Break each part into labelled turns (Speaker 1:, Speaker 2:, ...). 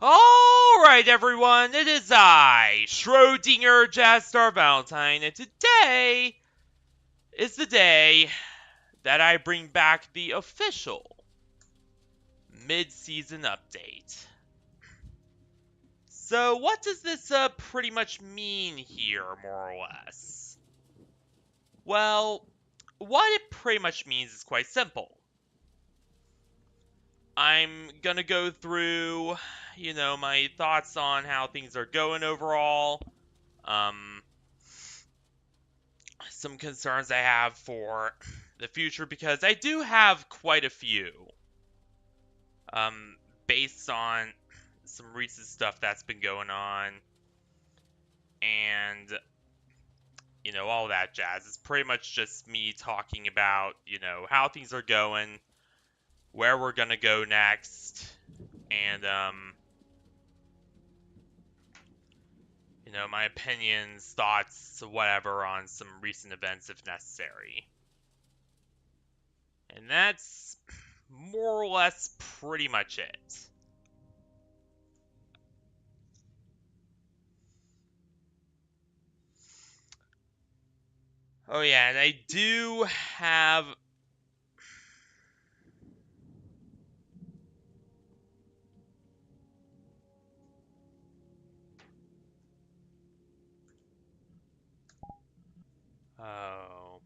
Speaker 1: Alright, everyone, it is I, Schrodinger Jazzstar Valentine, and today is the day that I bring back the official mid-season update. So, what does this pretty much mean here, more or less? Well, what it pretty much means is quite simple. I'm gonna go through, my thoughts on how things are going overall. Um, some concerns I have for the future because I do have quite a few. Um, Based on some recent stuff that's been going on and all that jazz. It's pretty much just me talking about, how things are going, where we're gonna go next, and my opinions, thoughts, whatever on some recent events if necessary. And that's more or less pretty much it. Oh yeah, and I do have oh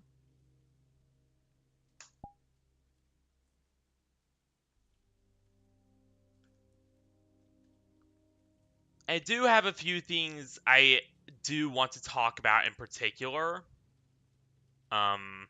Speaker 1: I do have a few things I do want to talk about in particular. Um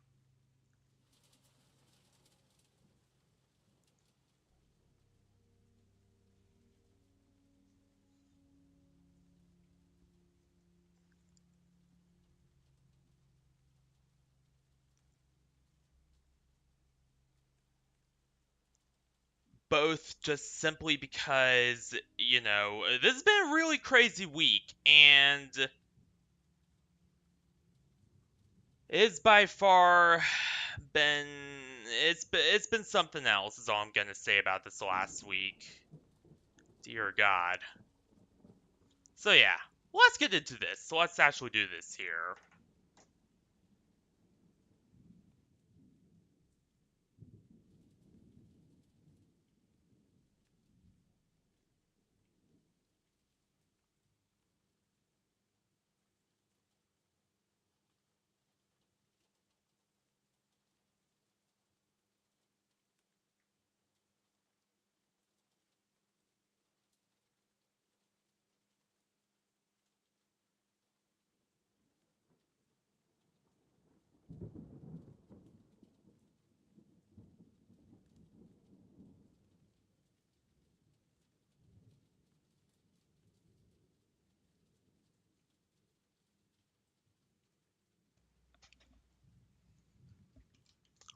Speaker 1: Both just simply because, this has been a really crazy week and it's by far been it's been something else is all I'm gonna say about this last week. Dear God. So yeah, let's get into this. So let's actually do this here.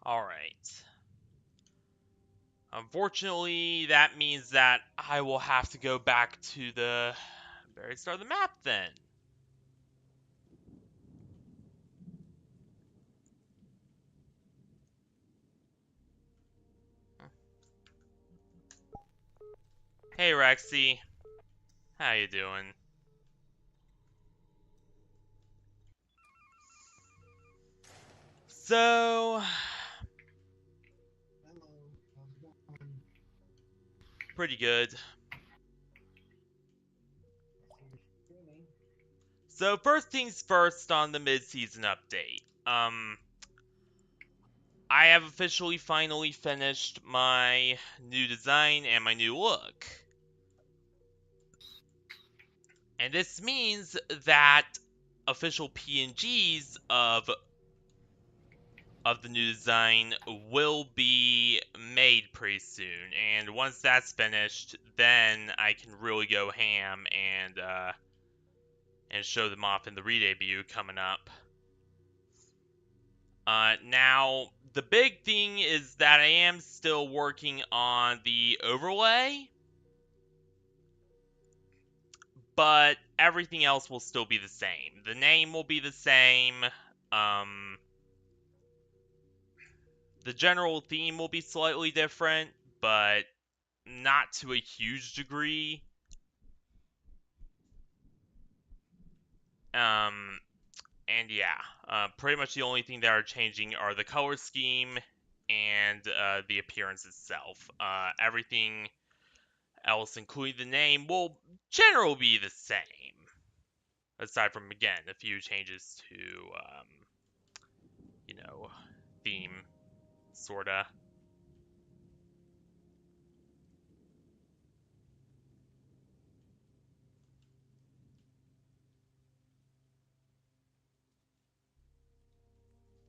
Speaker 1: All right. Unfortunately, that means that I will have to go back to the very start of the map then. Hey Rexy, how you doing? So, pretty good. So first things first on the mid-season update. I have officially finally finished my new design and my new look. And this means that official PNGs of the new design will be made pretty soon. And once that's finished, then I can really go ham and show them off in the re-debut coming up. Now, the big thing is that I am still working on the overlay, but everything else will still be the same. The name will be the same. Um, the general theme will be slightly different, but not to a huge degree. And yeah, pretty much the only thing that are changing are the color scheme and the appearance itself. Everything else, including the name, will generally be the same. Aside from, again, a few changes to, you know, theme, sorta.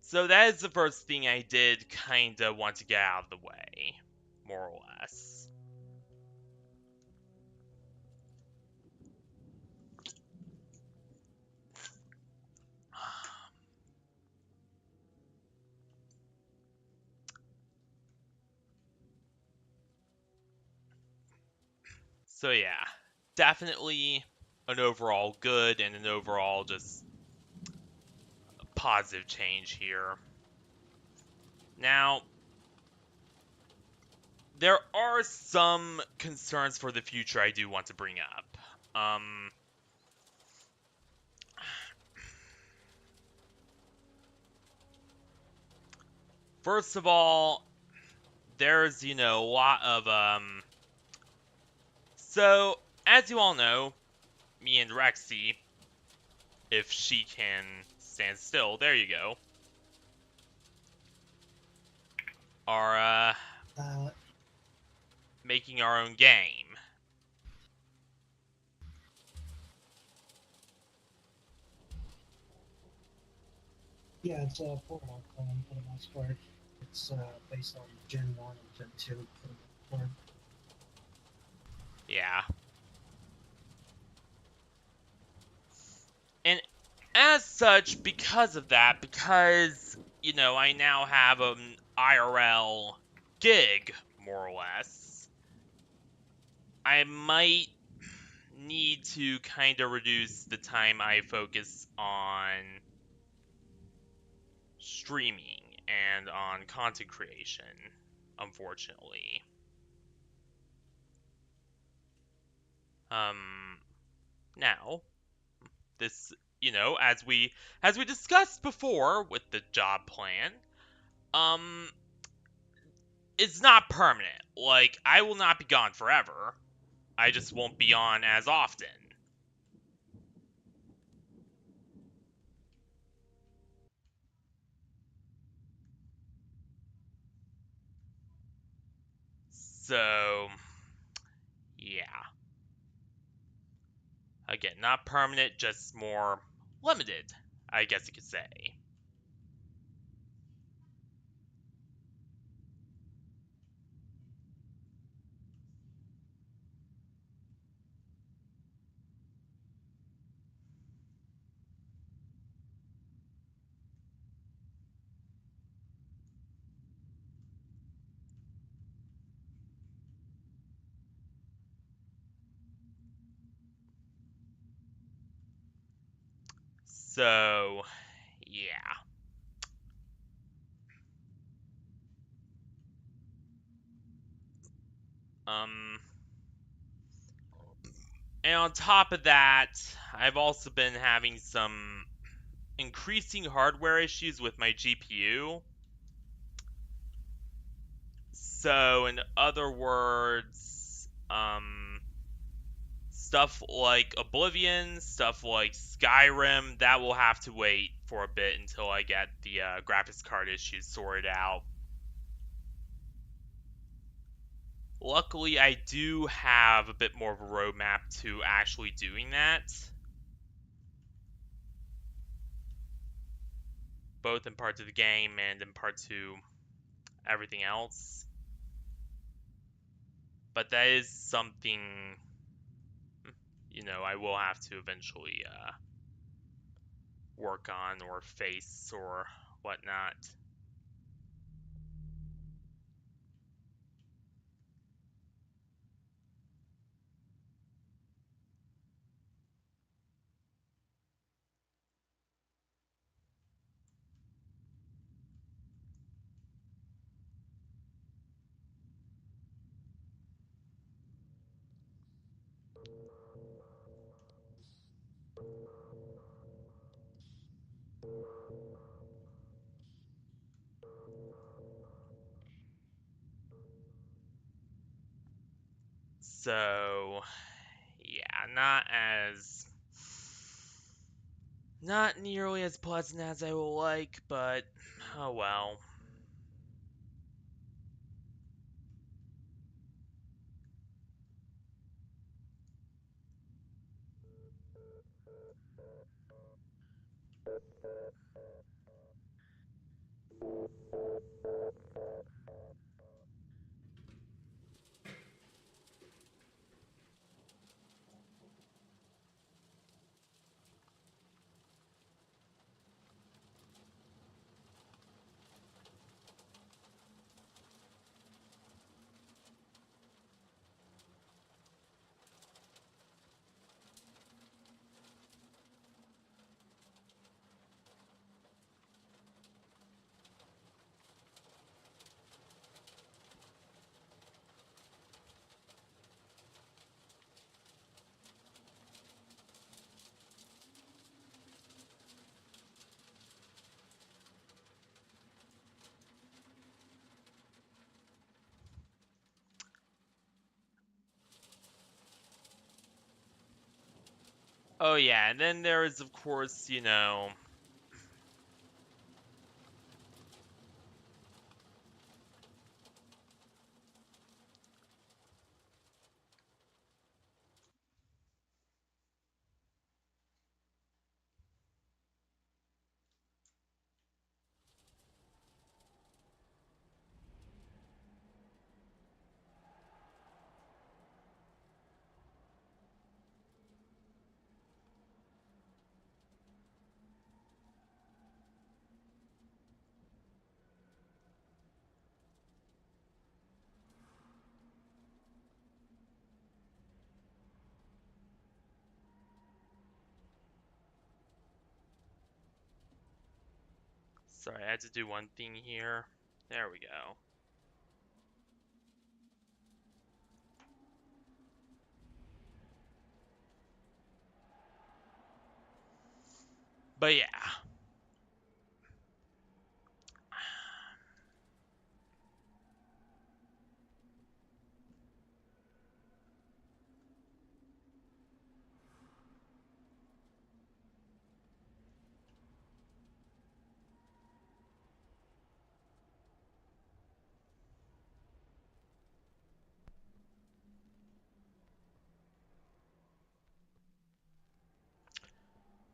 Speaker 1: So that is the first thing I did kinda want to get out of the way, more or less. So yeah, definitely an overall good and an overall just positive change here. Now, there are some concerns for the future I do want to bring up. First of all, there's, a lot of so as you all know, me and Rexy, if she can stand still, there you go, are
Speaker 2: Uh,
Speaker 1: making our own game.
Speaker 2: yeah, it's a Portal clone for the most part. It's based on Gen 1 and Gen 2 for the most part.
Speaker 1: Yeah. And as such, because of that, because, I now have an IRL gig, more or less, I might need to kind of reduce the time I focus on streaming and on content creation, unfortunately. Um, Now, this, as we discussed before with the job plan, um, it's not permanent. Like, I will not be gone forever. I just won't be on as often. So, yeah. Again, not permanent, just more limited, I guess you could say. So, yeah. Um, and on top of that, I've also been having some increasing hardware issues with my GPU. So, in other words, stuff like Oblivion, stuff like Skyrim, that will have to wait for a bit until I get the graphics card issues sorted out. Luckily, I do have a bit more of a roadmap to actually doing that, both in part to the game and in part to everything else. But that is something, I will have to eventually work on or face or whatnot. So, yeah, not nearly as pleasant as I would like, but oh well. Oh yeah, and then there is of course, sorry, I had to do one thing here. There we go. But yeah.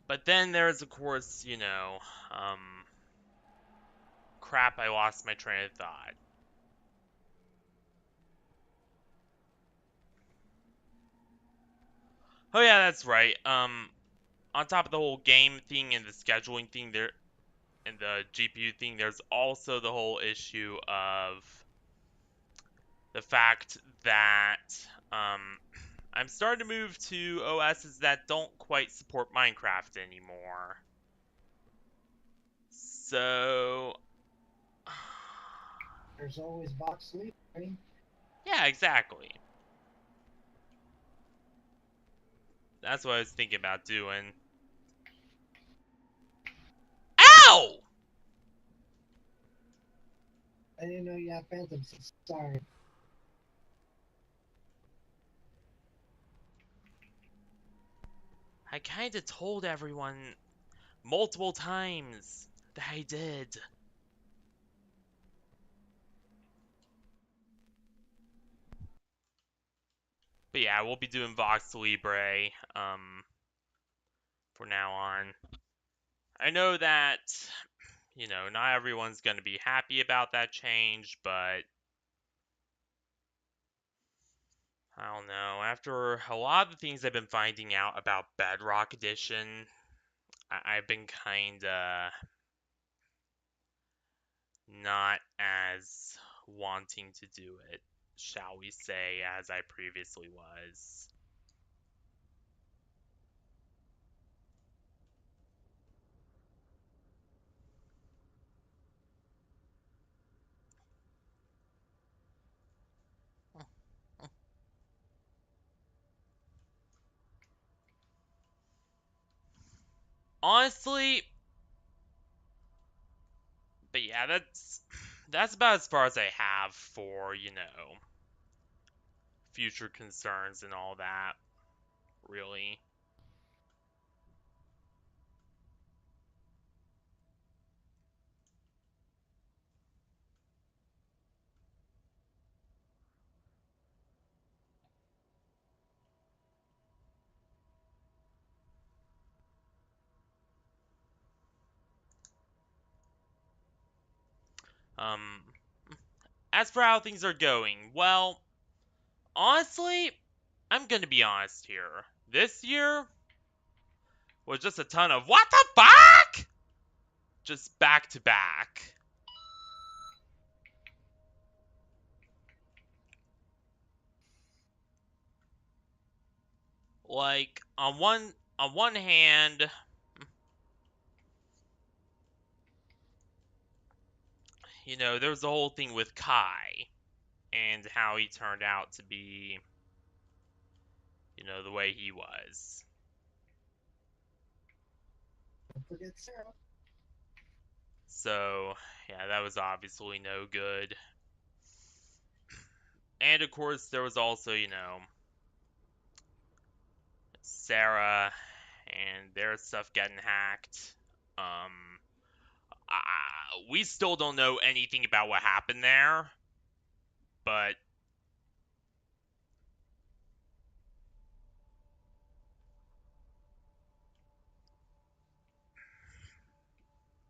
Speaker 1: But then there's of course, crap, I lost my train of thought. Oh yeah, that's right. On top of the whole game thing and the scheduling thing there and the GPU thing, there's also the whole issue of the fact that um I'm starting to move to OSs that don't quite support Minecraft anymore. So
Speaker 2: There's always box sleep, right?
Speaker 1: yeah, exactly. That's what I was thinking about doing. Ow!
Speaker 2: I didn't know you have phantoms. Sorry.
Speaker 1: I kinda told everyone multiple times that I did. But yeah, we'll be doing Vox Libre for now on. I know that, not everyone's going to be happy about that change, but I don't know. After a lot of the things I've been finding out about Bedrock Edition, I've been kinda not as wanting to do it, shall we say, as I previously was. Honestly, but yeah, that's about as far as I have for, future concerns and all that, really. Um, as for how things are going, well, honestly, I'm gonna be honest here. This year was just a ton of what the fuck? Just back to back. Like on one hand, there was the whole thing with Kai and how he turned out to be, the way he was.
Speaker 2: Don't forget Sarah.
Speaker 1: So, yeah, that was obviously no good. And of course, there was also, Sarah and their stuff getting hacked. Um, we still don't know anything about what happened there, but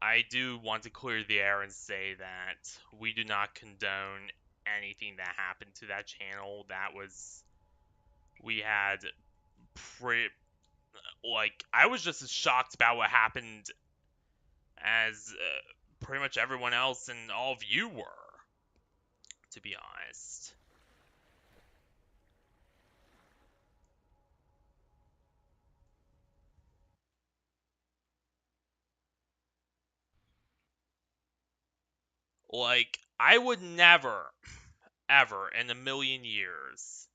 Speaker 1: I do want to clear the air and say that we do not condone anything that happened to that channel. We had pre like I was just as shocked about what happened as pretty much everyone else and all of you were, to be honest. Like I would never, ever in a million years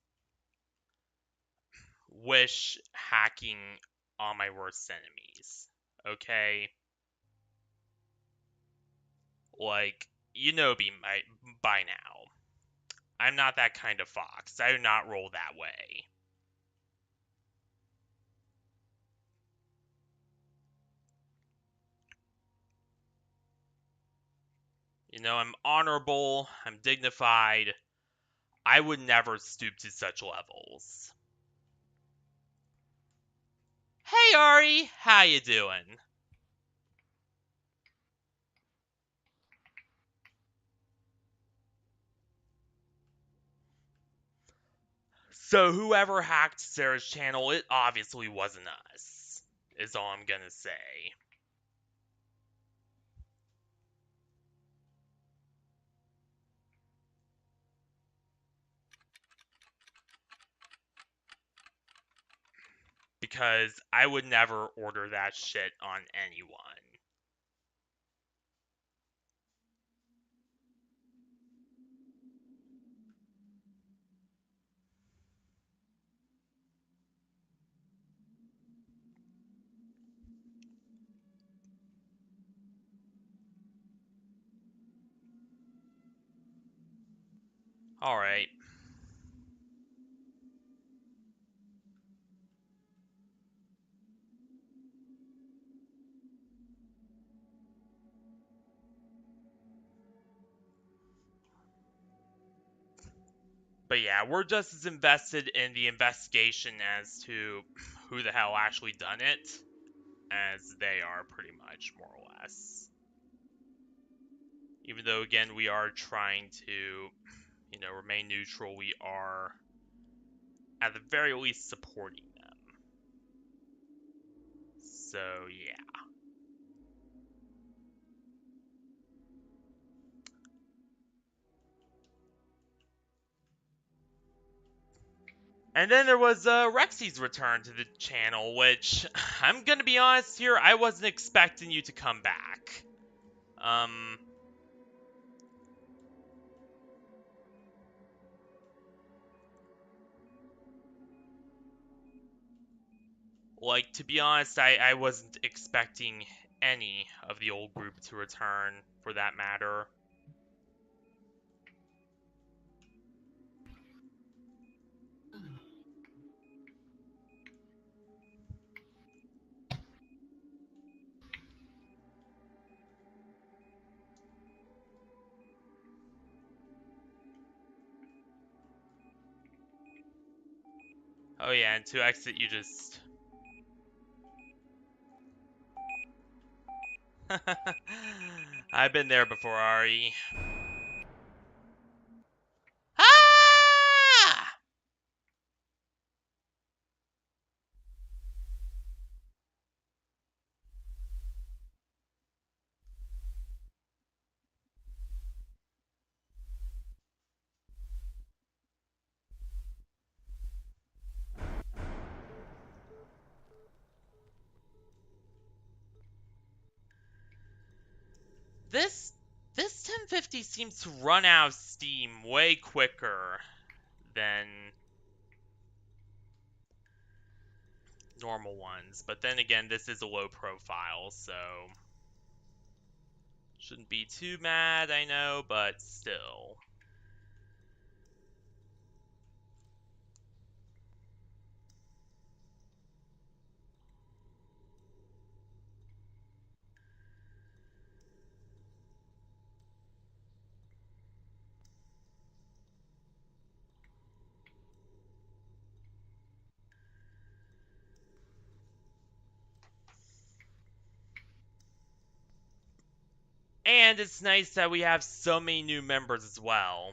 Speaker 1: wish hacking on my worst enemies. Okay? Like, me by now. I'm not that kind of fox. I do not roll that way. I'm honorable, I'm dignified. I would never stoop to such levels. Hey Ari, how you doing? So whoever hacked Sarah's channel, it obviously wasn't us, is all I'm gonna say. Because I would never order that shit on anyone. Alright. But yeah, we're just as invested in the investigation as to who the hell actually done it as they are, pretty much, more or less. Even though, again, we are trying to, remain neutral, we are, at the very least, supporting them. So, yeah. And then there was Rexy's return to the channel, which, I'm gonna be honest here, I wasn't expecting you to come back. Like, to be honest, I wasn't expecting any of the old group to return, for that matter. Oh yeah, and to exit you just... I've been there before, Ari. Ah! This this 1050 seems to run out of steam way quicker than normal ones. But then again, this is a low profile, so shouldn't be too mad, I know, but still. And it's nice that we have so many new members as well.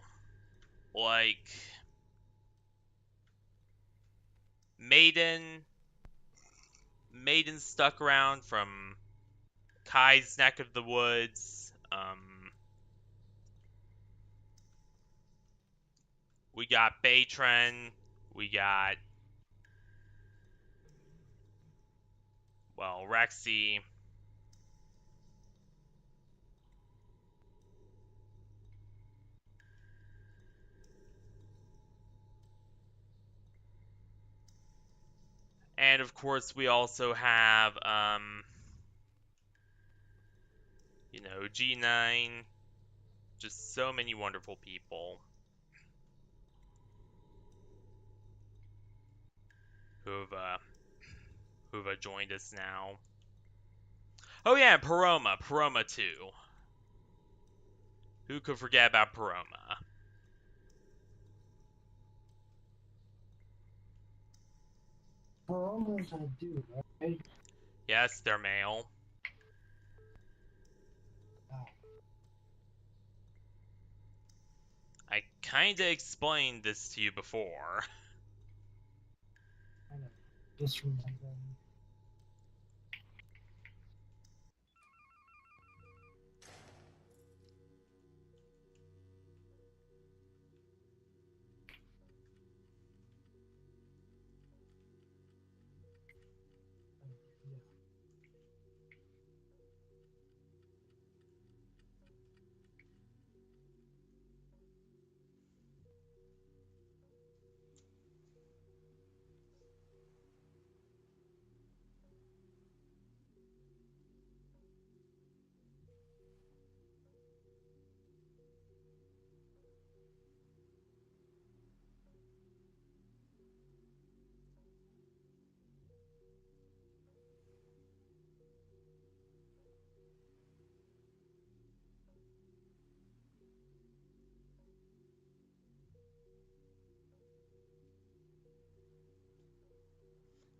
Speaker 1: Like Maiden. Maiden stuck around from Kai's neck of the woods. We got Baytren. We got, well, Rexy. And of course, we also have, G9. Just so many wonderful people who've, uh, who've joined us now. Oh yeah, Paroma. Paroma too. Who could forget about Paroma?
Speaker 2: Coronas I do, right?
Speaker 1: Yes, they're male.
Speaker 2: Wow.
Speaker 1: I kinda explained this to you before.
Speaker 2: I know. Just remembering. Yeah.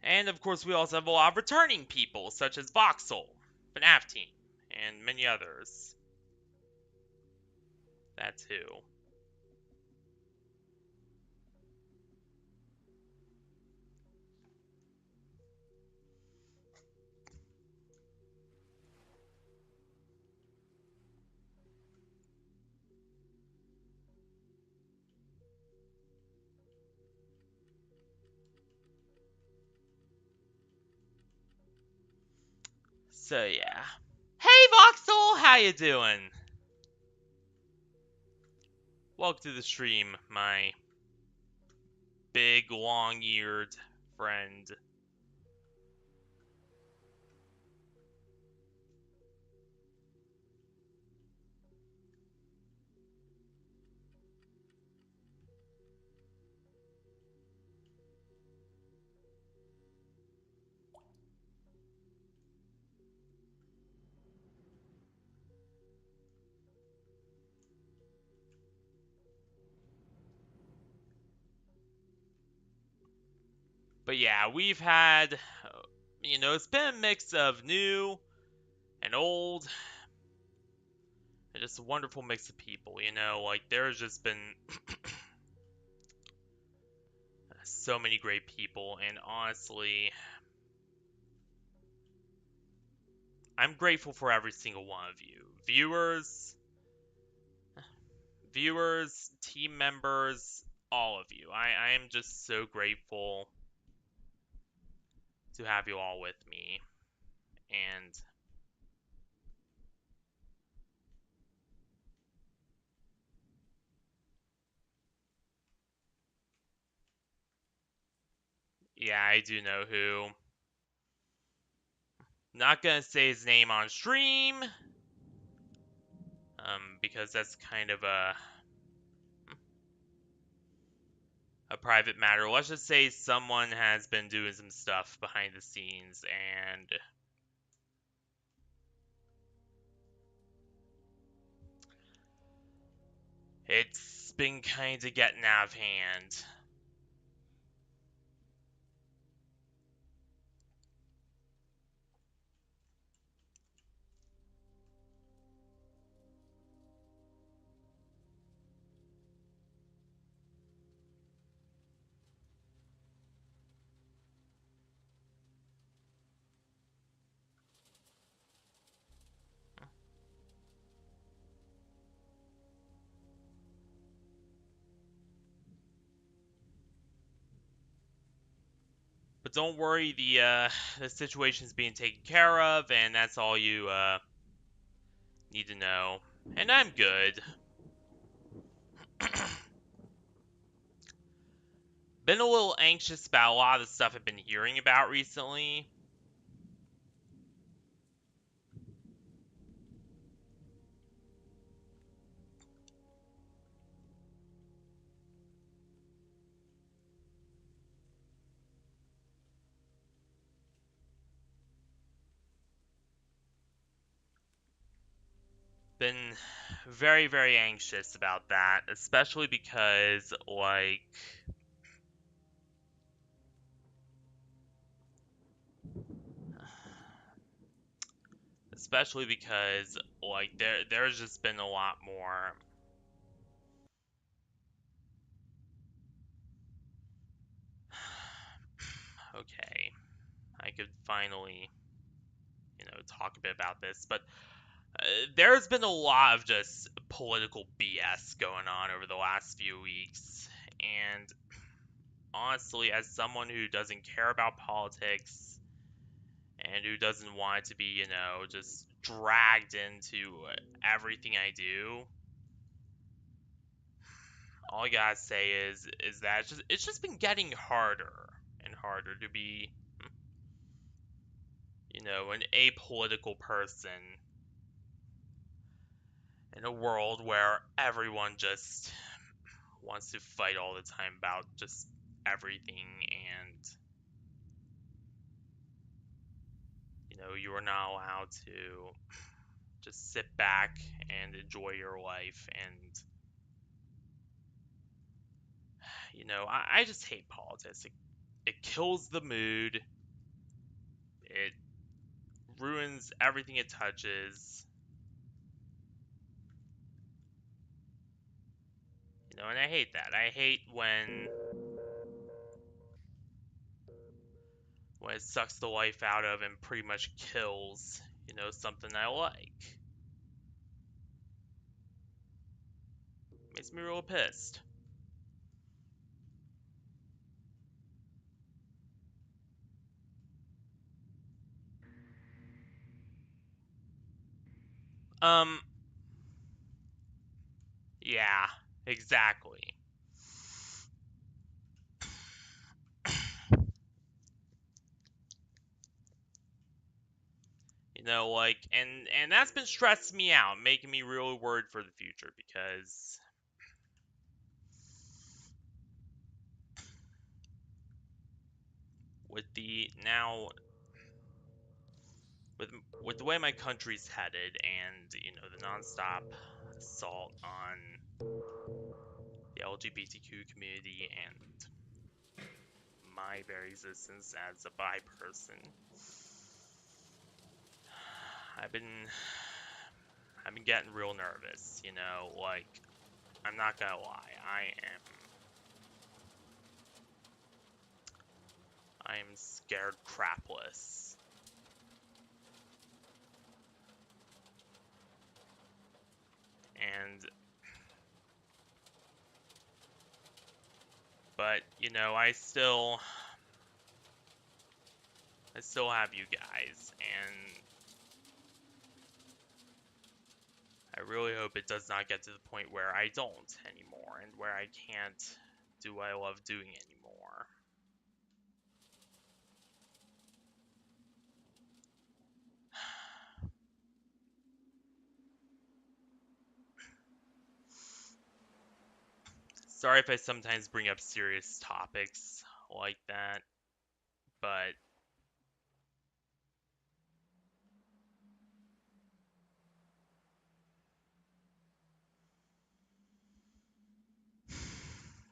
Speaker 1: And of course, we also have a lot of returning people, such as Voxel, FNAF Team, and many others. That's who. So yeah. Hey Voxel, how you doing? Welcome to the stream, my big, long-eared friend. But yeah, we've had, it's been a mix of new and old, and just a wonderful mix of people. Like there's just been so many great people, and honestly, I'm grateful for every single one of you, viewers, team members, all of you. I am just so grateful to have you all with me, and yeah, I do know who. Not gonna say his name on stream, because that's kind of a private matter. Let's just say someone has been doing some stuff behind the scenes, and it's been kind of getting out of hand. But don't worry, the situation's being taken care of, and that's all you need to know. And I'm good. Been a little anxious about a lot of the stuff I've been hearing about recently. Been very, very anxious about that, especially because like there's just been a lot more. Okay, I could finally, talk a bit about this, but there's been a lot of just political BS going on over the last few weeks, and honestly, as someone who doesn't care about politics and who doesn't want it to be, just dragged into everything I do, all I gotta say is that it's just been getting harder and harder to be, an apolitical person in a world where everyone just wants to fight all the time about just everything, and you are not allowed to just sit back and enjoy your life. And I just hate politics. It kills the mood. It ruins everything it touches. And I hate that. I hate when it sucks the life out of and pretty much kills, something I like. Makes me real pissed. Um, yeah, exactly. And that's been stressing me out, making me really worried for the future because with the now with with the way my country's headed, and the nonstop assault on the LGBTQ community and my very existence as a bi person. I've been getting real nervous, you know, like, I'm not gonna lie, I am scared crapless. And but, you know, I still have you guys, and I really hope it does not get to the point where I don't anymore, and where I can't do what I love doing anymore. Sorry if I sometimes bring up serious topics like that, but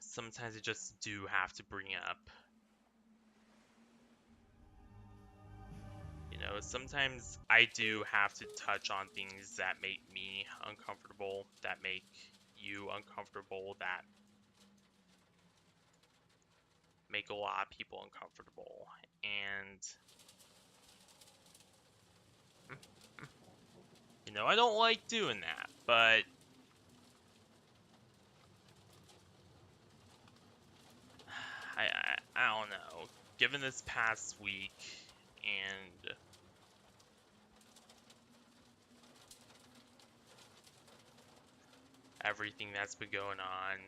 Speaker 1: sometimes I just do have to bring up. You know, sometimes I do have to touch on things that make me uncomfortable, that make you uncomfortable, that make a lot of people uncomfortable. And, you know, I don't like doing that, but I don't know. Given this past week and everything that's been going on,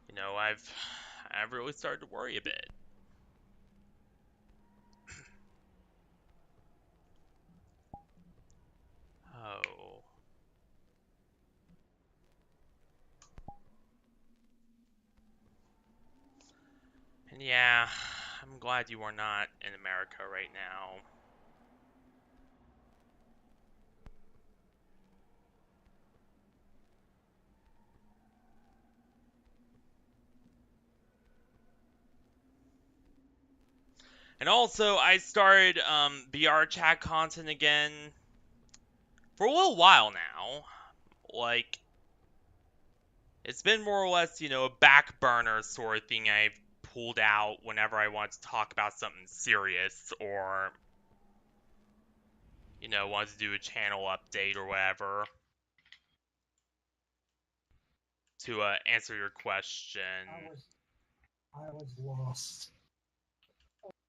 Speaker 1: you know, I've really started to worry a bit. Oh. And yeah, I'm glad you are not in America right now. And also, I started VRChat content again for a little while now. Like, it's been more or less, you know, a back burner sort of thing I've pulled out whenever I want to talk about something serious or, you know, want to do a channel update or whatever to answer your question.
Speaker 2: I was lost.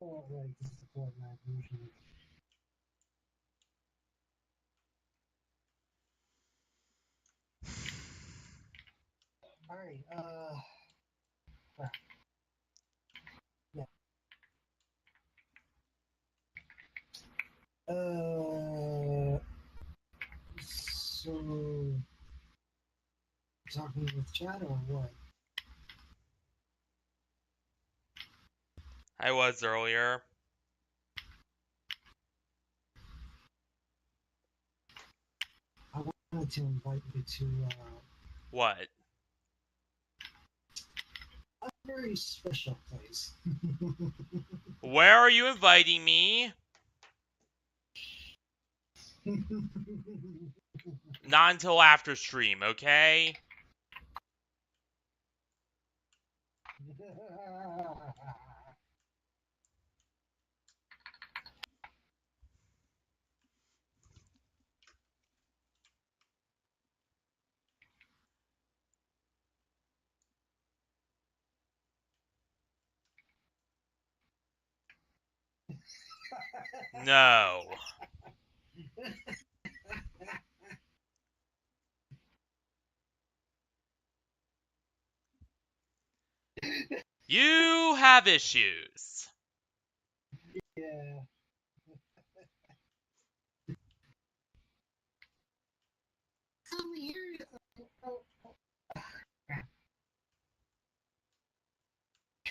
Speaker 2: Oh, right, this is the format usually. Alright, crap. Yeah. So talking with chat or what?
Speaker 1: I was earlier.
Speaker 2: I wanted to invite you to
Speaker 1: What?
Speaker 2: a very special place.
Speaker 1: Where are you inviting me? Not until after stream, okay? No. You have issues.
Speaker 2: Yeah.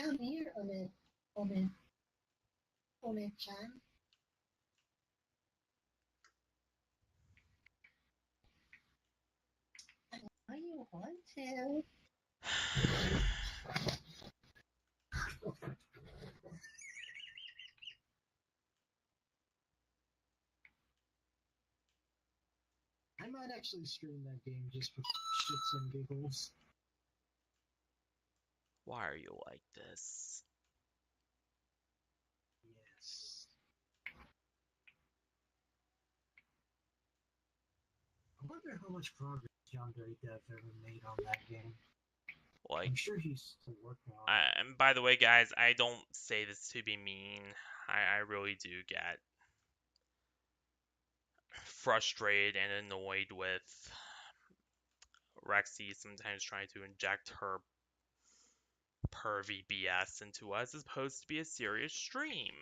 Speaker 2: come here, Ome-chan. Why you want to? I might actually stream that game just for shits and giggles.
Speaker 1: Why are you like this?
Speaker 2: Yes. I wonder how much progress Yandere Dev ever made on that game.
Speaker 1: Like,
Speaker 2: I'm sure he's still working on it.
Speaker 1: and by the way, guys, I don't say this to be mean. I really do get frustrated and annoyed with Rexy sometimes trying to inject her pervy BS into us as opposed to be a serious stream.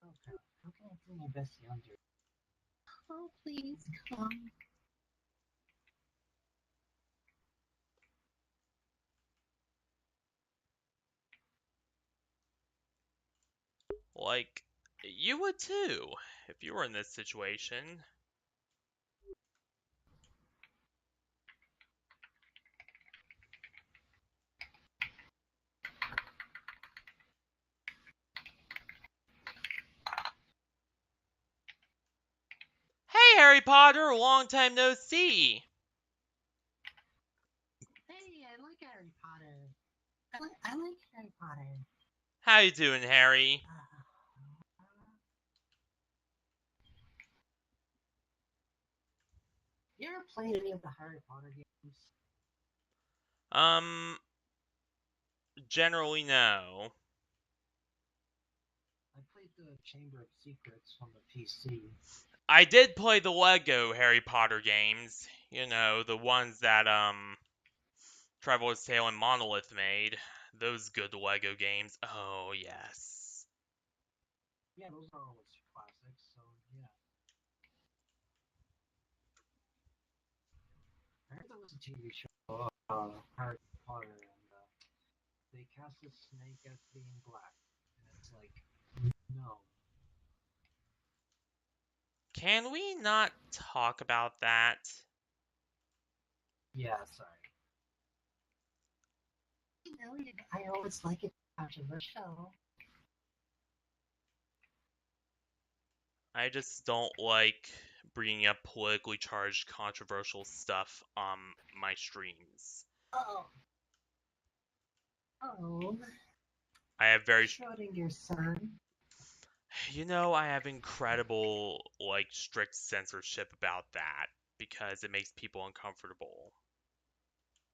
Speaker 2: Okay, how can I do my best Yandere? Oh, please come.
Speaker 1: Like, you would too, if you were in this situation. Hey, Harry Potter, long time no see.
Speaker 2: Hey, I like Harry Potter. I like Harry Potter.
Speaker 1: How you doing, Harry?
Speaker 2: You ever played any of the Harry Potter games?
Speaker 1: Um, generally no.
Speaker 2: I played the Chamber of Secrets on the PC.
Speaker 1: I did play the Lego Harry Potter games. You know, the ones that, Traveler's Tale and Monolith made. Those good Lego games. Oh, yes.
Speaker 2: Yeah, those are always classics, so yeah. I heard there was a TV show, Harry Potter, and they casted Snake as being black. And it's like, no.
Speaker 1: Can we not talk about that?
Speaker 2: Yeah, sorry. You know, I always like it controversial.
Speaker 1: I just don't like bringing up politically charged, controversial stuff on my streams.
Speaker 2: Oh. Oh.
Speaker 1: I have very,
Speaker 2: Schrodinger's son.
Speaker 1: you know, I have incredible, like, strict censorship about that because it makes people uncomfortable.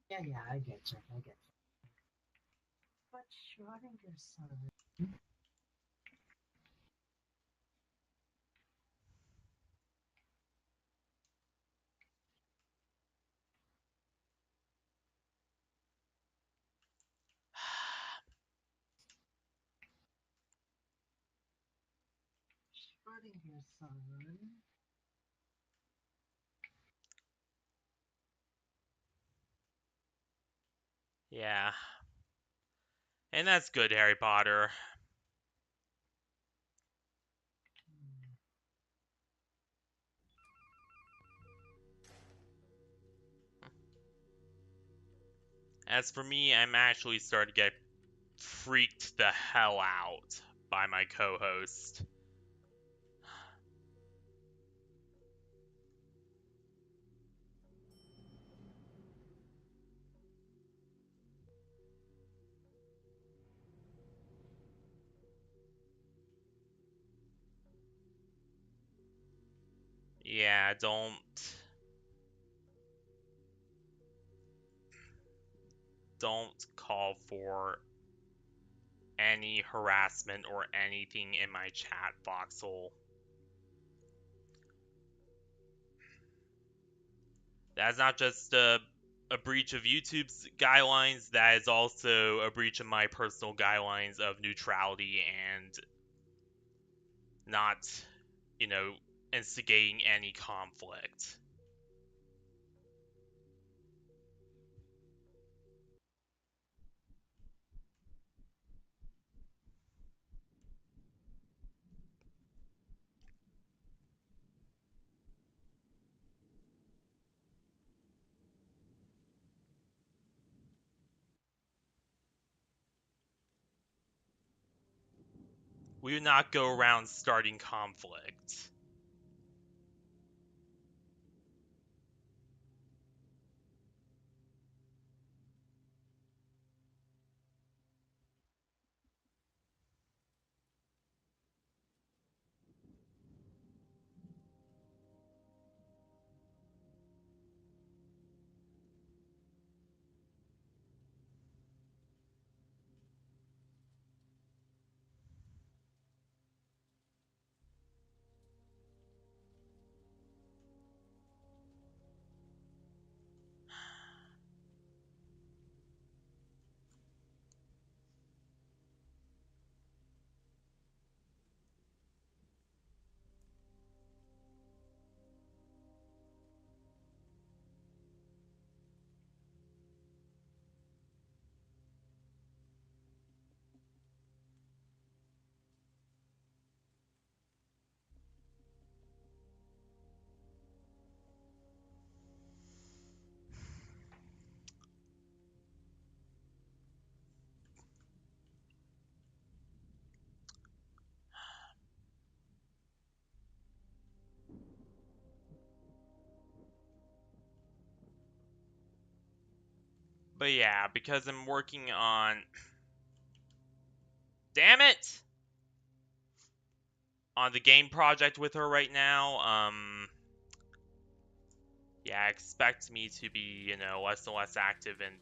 Speaker 2: Yeah, yeah, I get you. I get you. But Schrodinger's son. Schrodinger's son.
Speaker 1: Yeah. And that's good, Harry Potter.
Speaker 2: Hmm.
Speaker 1: As for me, I'm actually starting to get freaked the hell out by my co-host. Yeah, don't call for any harassment or anything in my chat, Voxel. That's not just a breach of YouTube's guidelines, that is also a breach of my personal guidelines of neutrality and not, you know, instigating any conflict. We do not go around starting conflict. But yeah, because I'm working on... Damn it! On the game project with her right now, yeah, expect me to be, less and less active in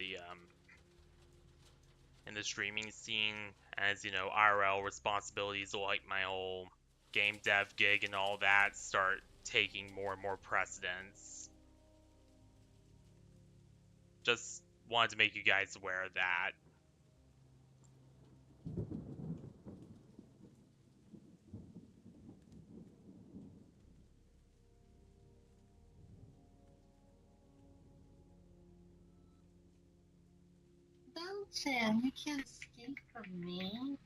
Speaker 1: the streaming scene as, IRL responsibilities like my whole game dev gig and all that start taking more and more precedence. Just wanted to make you guys aware of that.
Speaker 2: Don't, Sam. You can't escape from me.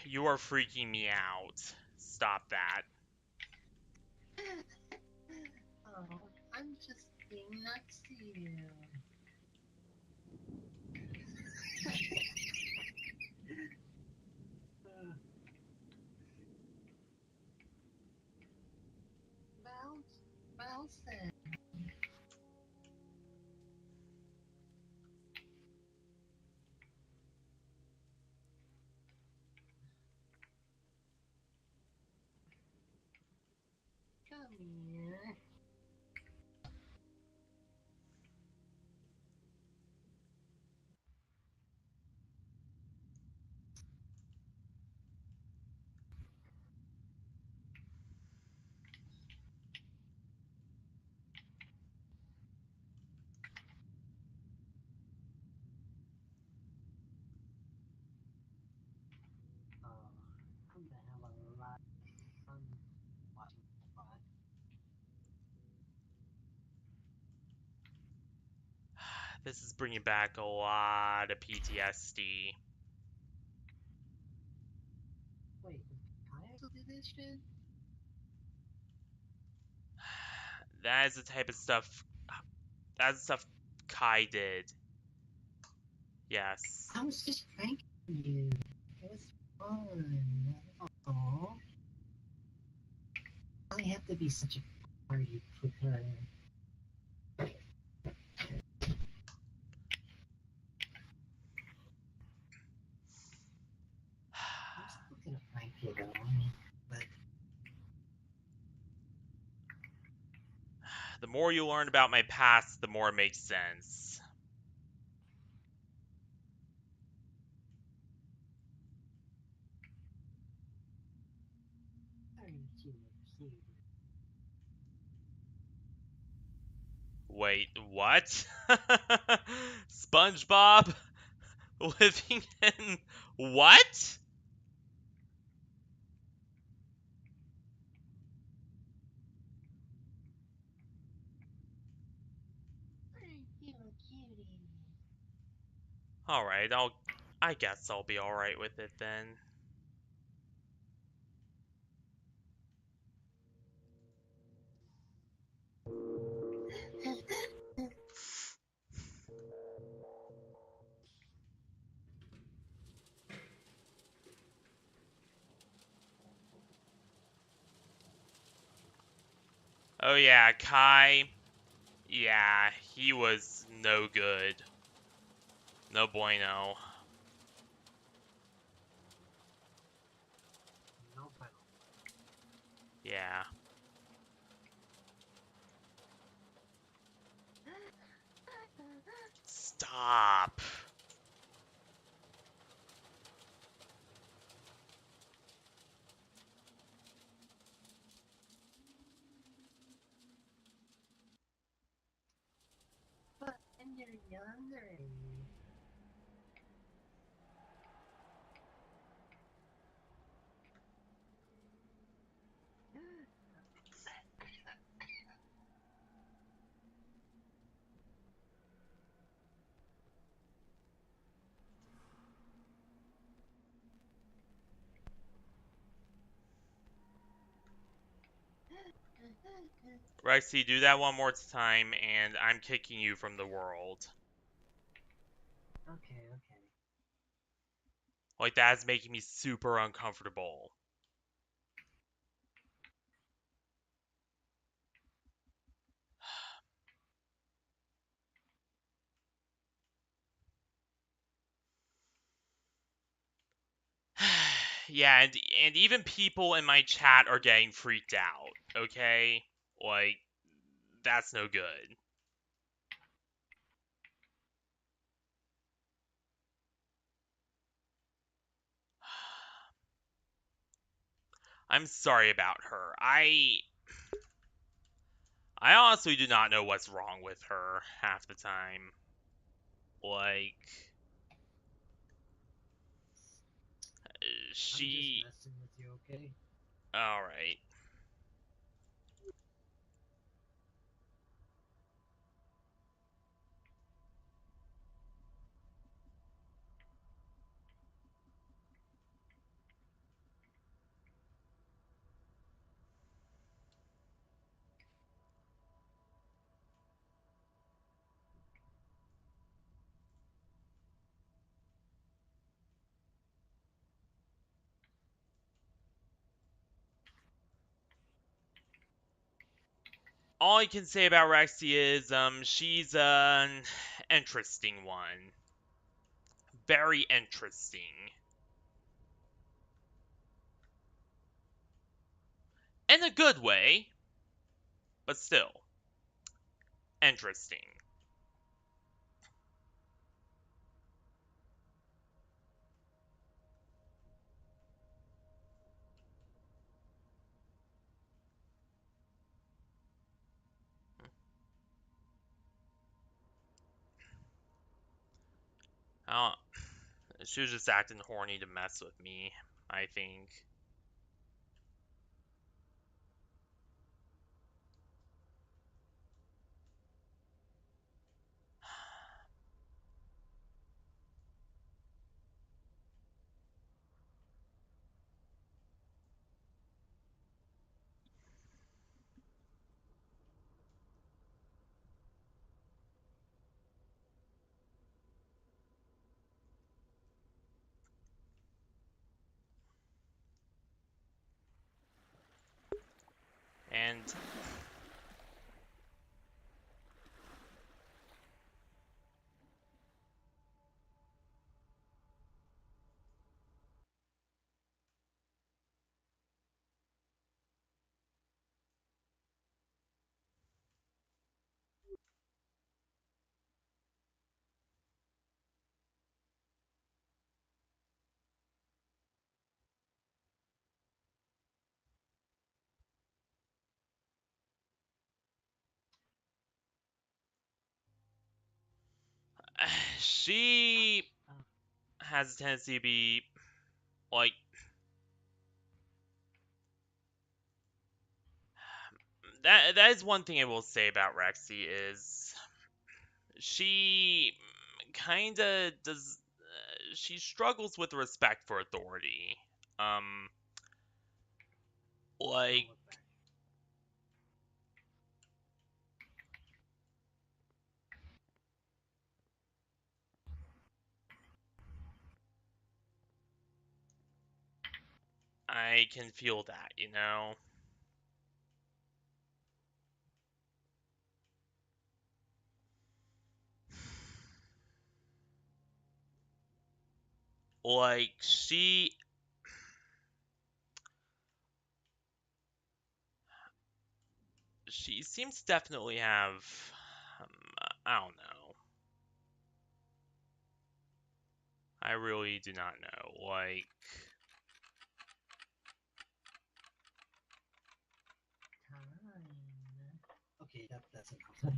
Speaker 1: You are freaking me out. Stop that.
Speaker 2: Oh, I'm just being nuts to you. Bounce it. Come here. Oh, I'm gonna have a lot of fun watching football.
Speaker 1: This is bringing back a lot of PTSD.
Speaker 2: Wait, did Kai also do this shit?
Speaker 1: That is the type of stuff. That's the stuff Kai did. Yes.
Speaker 2: I was just pranking you. It was fun. Oh, I have to be such a party pooper. I'm still gonna prank you though. But
Speaker 1: The more you learn about my past, the more it makes sense.
Speaker 2: aren't you cute?
Speaker 1: Wait, what? SpongeBob living in what?
Speaker 2: Aren't you a cutie?
Speaker 1: All right, I guess I'll be all right with it then. Oh yeah, Kai. Yeah, he was no good. No bueno.
Speaker 2: No final.
Speaker 1: Yeah. Stop.
Speaker 2: But when you're younger.
Speaker 1: Rexy, do that one more time, and I'm kicking you from the world.
Speaker 2: Okay, okay.
Speaker 1: Like, that's making me super uncomfortable. Yeah, and even people in my chat are getting freaked out, okay? Like, that's no good. I'm sorry about her. I honestly do not know what's wrong with her half the time. Like,
Speaker 2: I'm just
Speaker 1: she.
Speaker 2: messing with you, okay?
Speaker 1: Alright. All I can say about Rexy is, she's an interesting one. Very interesting. In a good way, but still. Interesting. I She was just acting horny to mess with me, I think. And she
Speaker 2: Uh,
Speaker 1: has a tendency to be like that is one thing I will say about Rexy is she kind of does she struggles with respect for authority. Um
Speaker 2: I'll
Speaker 1: like
Speaker 2: look back.
Speaker 1: I can feel that, you know. Like, she seems to definitely have, um, I don't know. I really do not know. Like,
Speaker 2: Time. Okay, that's enough.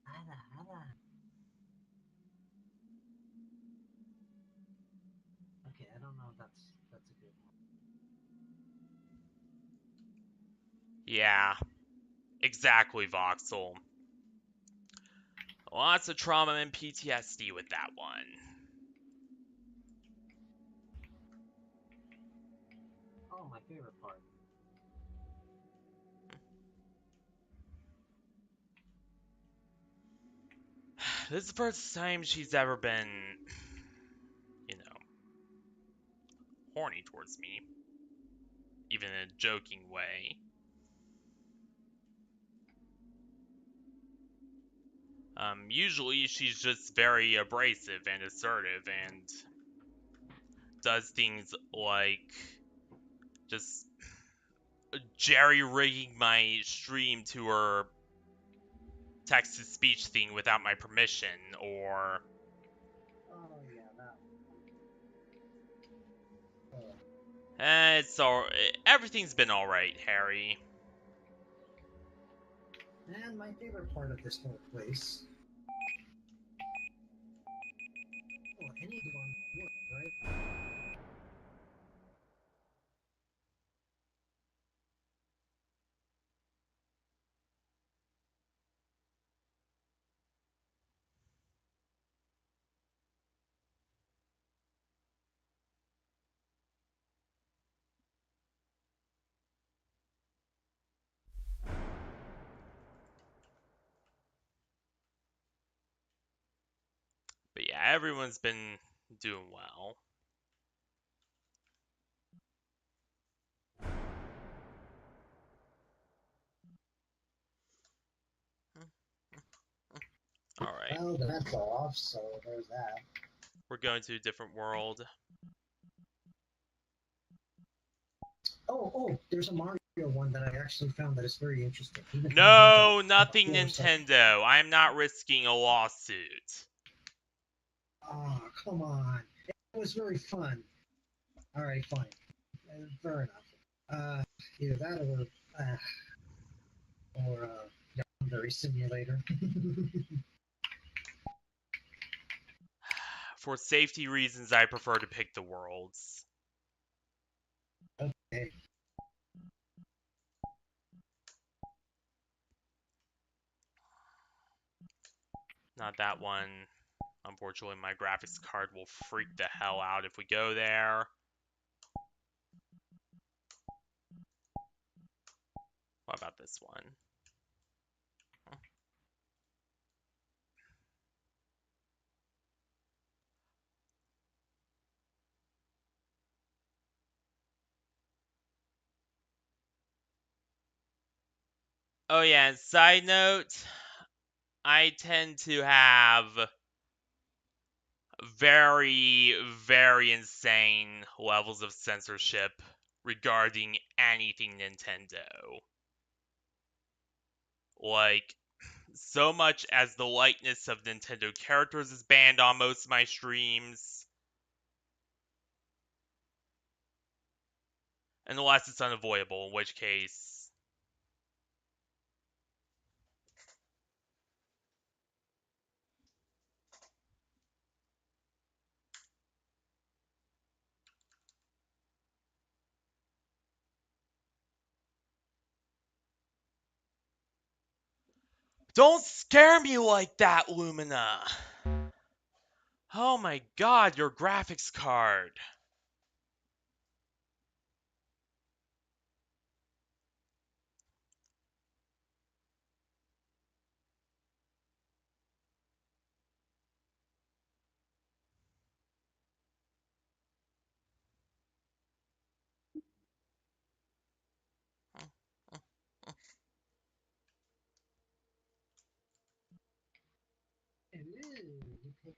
Speaker 2: Hada, hada. Okay, I don't know if that's a good one.
Speaker 1: yeah, exactly, Voxel. Lots of trauma and PTSD with that one.
Speaker 2: Oh, my favorite part.
Speaker 1: This is the first time she's ever been, you know, horny towards me, even in a joking way. Usually she's just very abrasive and assertive and does things like just jerry rigging my stream to her text to speech thing without my permission, or
Speaker 2: Oh yeah, that. Oh.
Speaker 1: it's all everything's been all right, Harry.
Speaker 2: And my favorite part of this whole place. Oh, any dorm would, right?
Speaker 1: But yeah, everyone's been doing well. All right,
Speaker 2: Well, the vent's off, so there's that.
Speaker 1: we're going to a different world.
Speaker 2: Oh, there's a Mario one that I actually found that is very interesting. Even tangential
Speaker 1: No, nothing
Speaker 2: course.
Speaker 1: Nintendo. I'm not risking a lawsuit.
Speaker 2: Oh, come on. It was very fun. All right, fine. Fair enough. Either that or Yandere Simulator.
Speaker 1: For safety reasons, I prefer to pick the worlds.
Speaker 2: Okay.
Speaker 1: Not that one. Unfortunately, my graphics card will freak the hell out if we go there. What about this one? Oh yeah, and side note, I tend to have very, very insane levels of censorship regarding anything Nintendo. Like, so much as the likeness of Nintendo characters is banned on most of my streams, unless it's unavoidable, in which case, don't scare me like that, Lumina! Oh my god, your graphics card!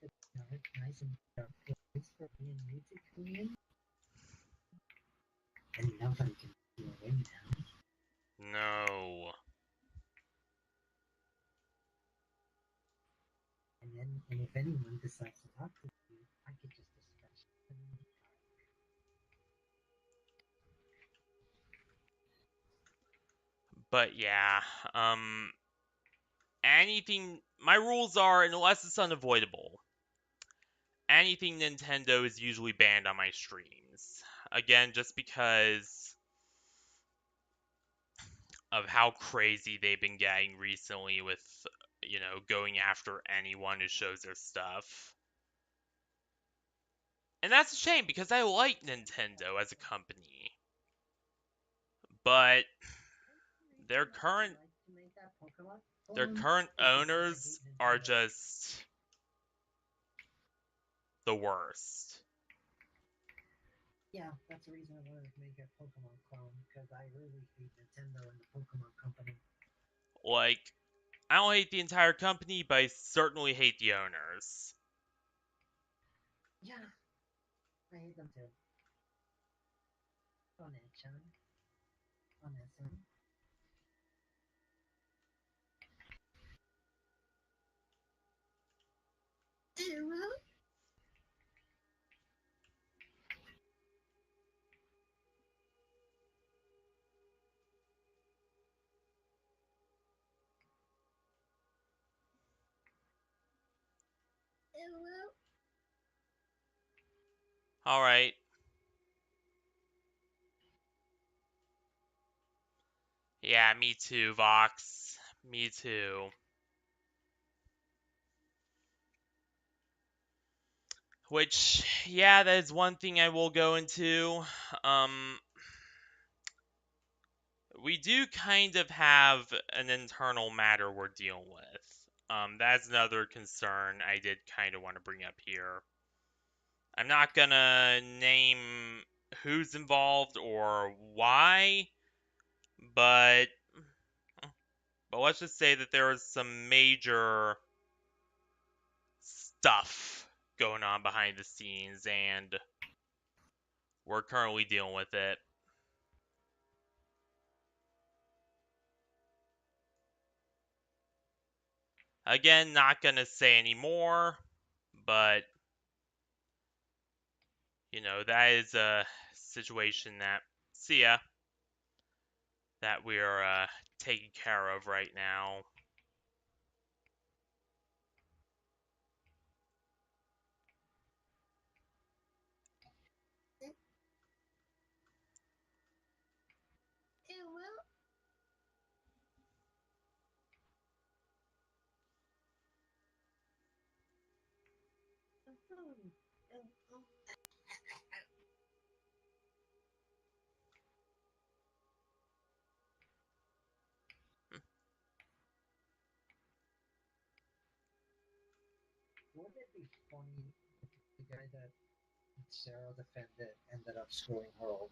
Speaker 2: that it's nice and place for me and you to come in, and nobody can steal away now.
Speaker 1: No.
Speaker 2: And if anyone decides to talk to you, I could just dispatch them.
Speaker 1: But yeah, anything. My rules are unless it's unavoidable, anything Nintendo is usually banned on my streams. Again, just because of how crazy they've been getting recently with, going after anyone who shows their stuff. And that's a shame because I like Nintendo as a company. But their current their current owners are just the worst.
Speaker 2: Yeah, that's the reason I wanted to make a Pokemon clone, because I really hate Nintendo and the Pokemon Company.
Speaker 1: Like, I don't hate the entire company, but I certainly hate the owners.
Speaker 2: Yeah, I hate them too. Onet-chan. Onet-san.
Speaker 1: Alright. Yeah, me too, Vox. Me too. Which, yeah, that is one thing I will go into. Um, we do kind of have an internal matter we're dealing with. That's another concern I did kind of want to bring up here. I'm not gonna name who's involved or why, but let's just say that there is some major stuff going on behind the scenes, and we're currently dealing with it. Again, not gonna say any more, but that is a situation that, see ya, that we're taking care of right now.
Speaker 2: Wouldn't it be funny if the guy that Sarah defended ended up screwing her over?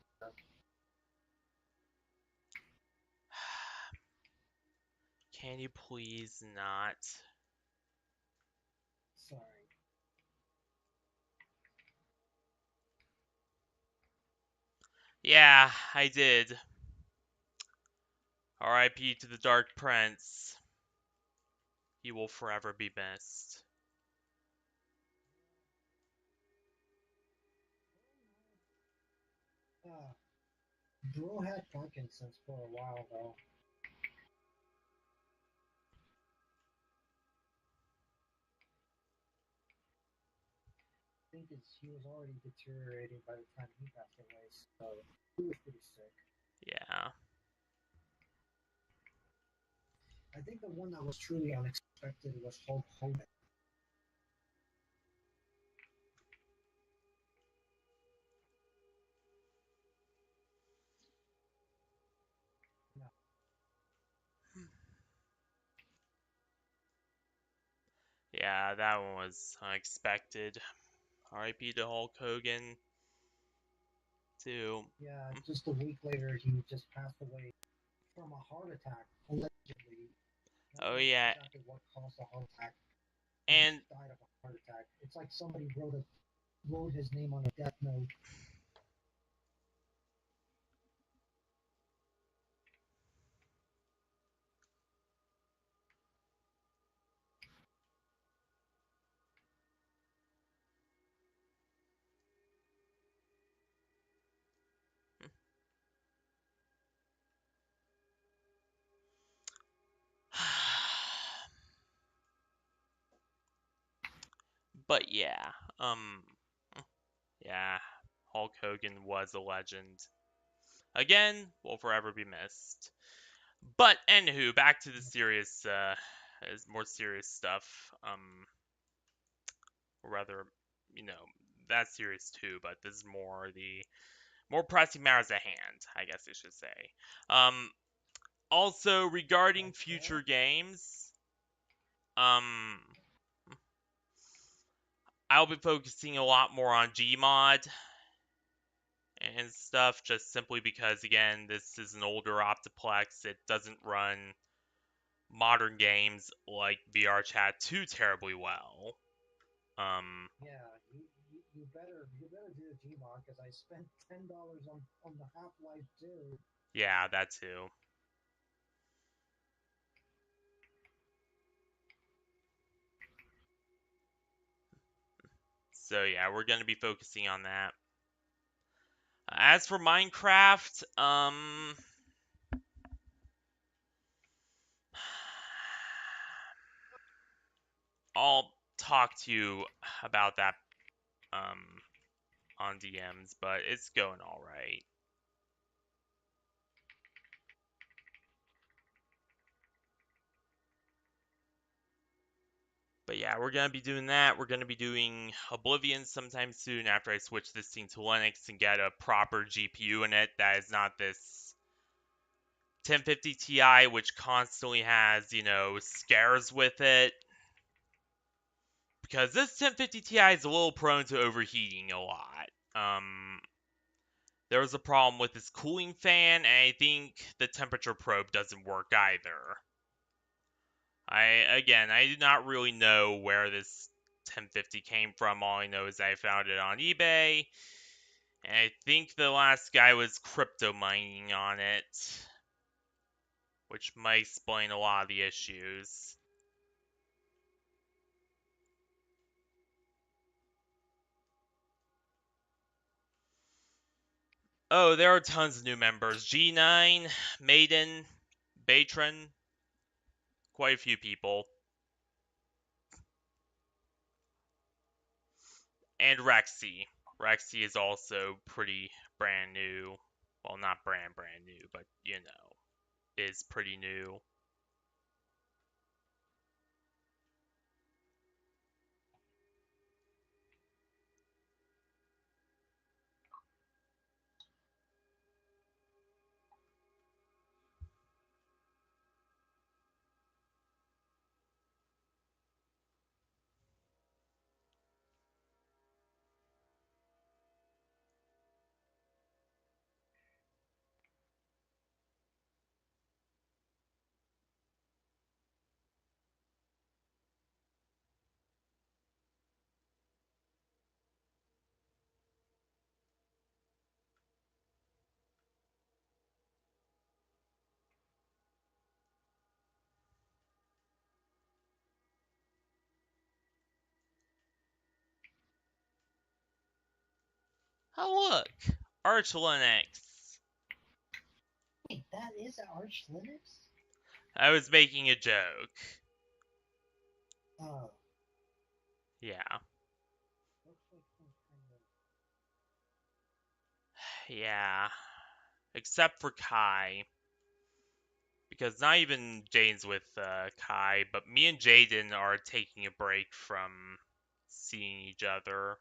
Speaker 1: Can you please not?
Speaker 2: Sorry.
Speaker 1: Yeah, I did. R.I.P. to the Dark Prince. He will forever be missed.
Speaker 2: Uh, Drew had Parkinson's for a while though. I think he was already deteriorating by the time he passed away, so he was pretty sick.
Speaker 1: Yeah.
Speaker 2: I think the one that was truly unexpected was Hulk Hogan. No.
Speaker 1: Yeah, that one was unexpected. R.I.P. to Hulk Hogan, too.
Speaker 2: Yeah, just a week later, he just passed away from a heart attack, allegedly.
Speaker 1: Oh,
Speaker 2: Nobody knows
Speaker 1: yeah.
Speaker 2: exactly what caused the heart attack. and just
Speaker 1: And
Speaker 2: died of a heart attack. It's like somebody wrote his name on a death note.
Speaker 1: but yeah, um, yeah, Hulk Hogan was a legend. Again, will forever be missed. But anywho, back to the serious, more serious stuff. Or rather, you know, that's serious too, but this is more the more pressing matters at hand, I guess I should say. Um, Also regarding
Speaker 2: Like
Speaker 1: future
Speaker 2: what?
Speaker 1: games, um, I'll be focusing a lot more on Gmod and stuff, just simply because, again, this is an older Optiplex. It doesn't run modern games like VRChat too terribly well. Um,
Speaker 2: Yeah, you better do a Gmod because I spent $10 on the Half Life 2.
Speaker 1: yeah, that too. So yeah, we're gonna be focusing on that. As for Minecraft, I'll talk to you about that um on DMs, but it's going all right. But yeah, we're gonna be doing that. We're gonna be doing Oblivion sometime soon after I switch this thing to Linux and get a proper GPU in it that is not this 1050 Ti, which constantly has, scares with it. Because this 1050 Ti is a little prone to overheating a lot. There was a problem with this cooling fan, and I think the temperature probe doesn't work either. I do not really know where this 1050 came from. All I know is I found it on eBay, and I think the last guy was crypto mining on it, which might explain a lot of the issues. Oh, there are tons of new members. G9, Maiden, Batron, quite a few people. And Rexy. Rexy is also pretty brand new. Well, not brand new, but is pretty new. Oh look, Arch Linux.
Speaker 2: Wait, that is Arch Linux?
Speaker 1: I was making a joke.
Speaker 2: Oh,
Speaker 1: Yeah,
Speaker 2: looks like some kind of.
Speaker 1: yeah. Except for Kai, because not even Jaden's with Kai, but me and Jaden are taking a break from seeing each other.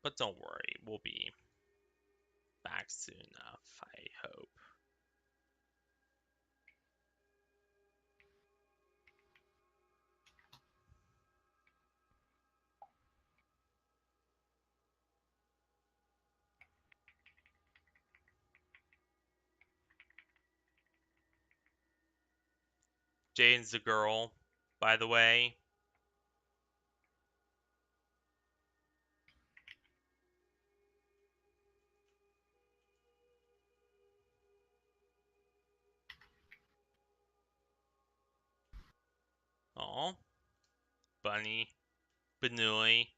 Speaker 1: But don't worry, we'll be. Back soon enough, I hope. Jane's the girl, by the way. Oh, Bunny, Benui.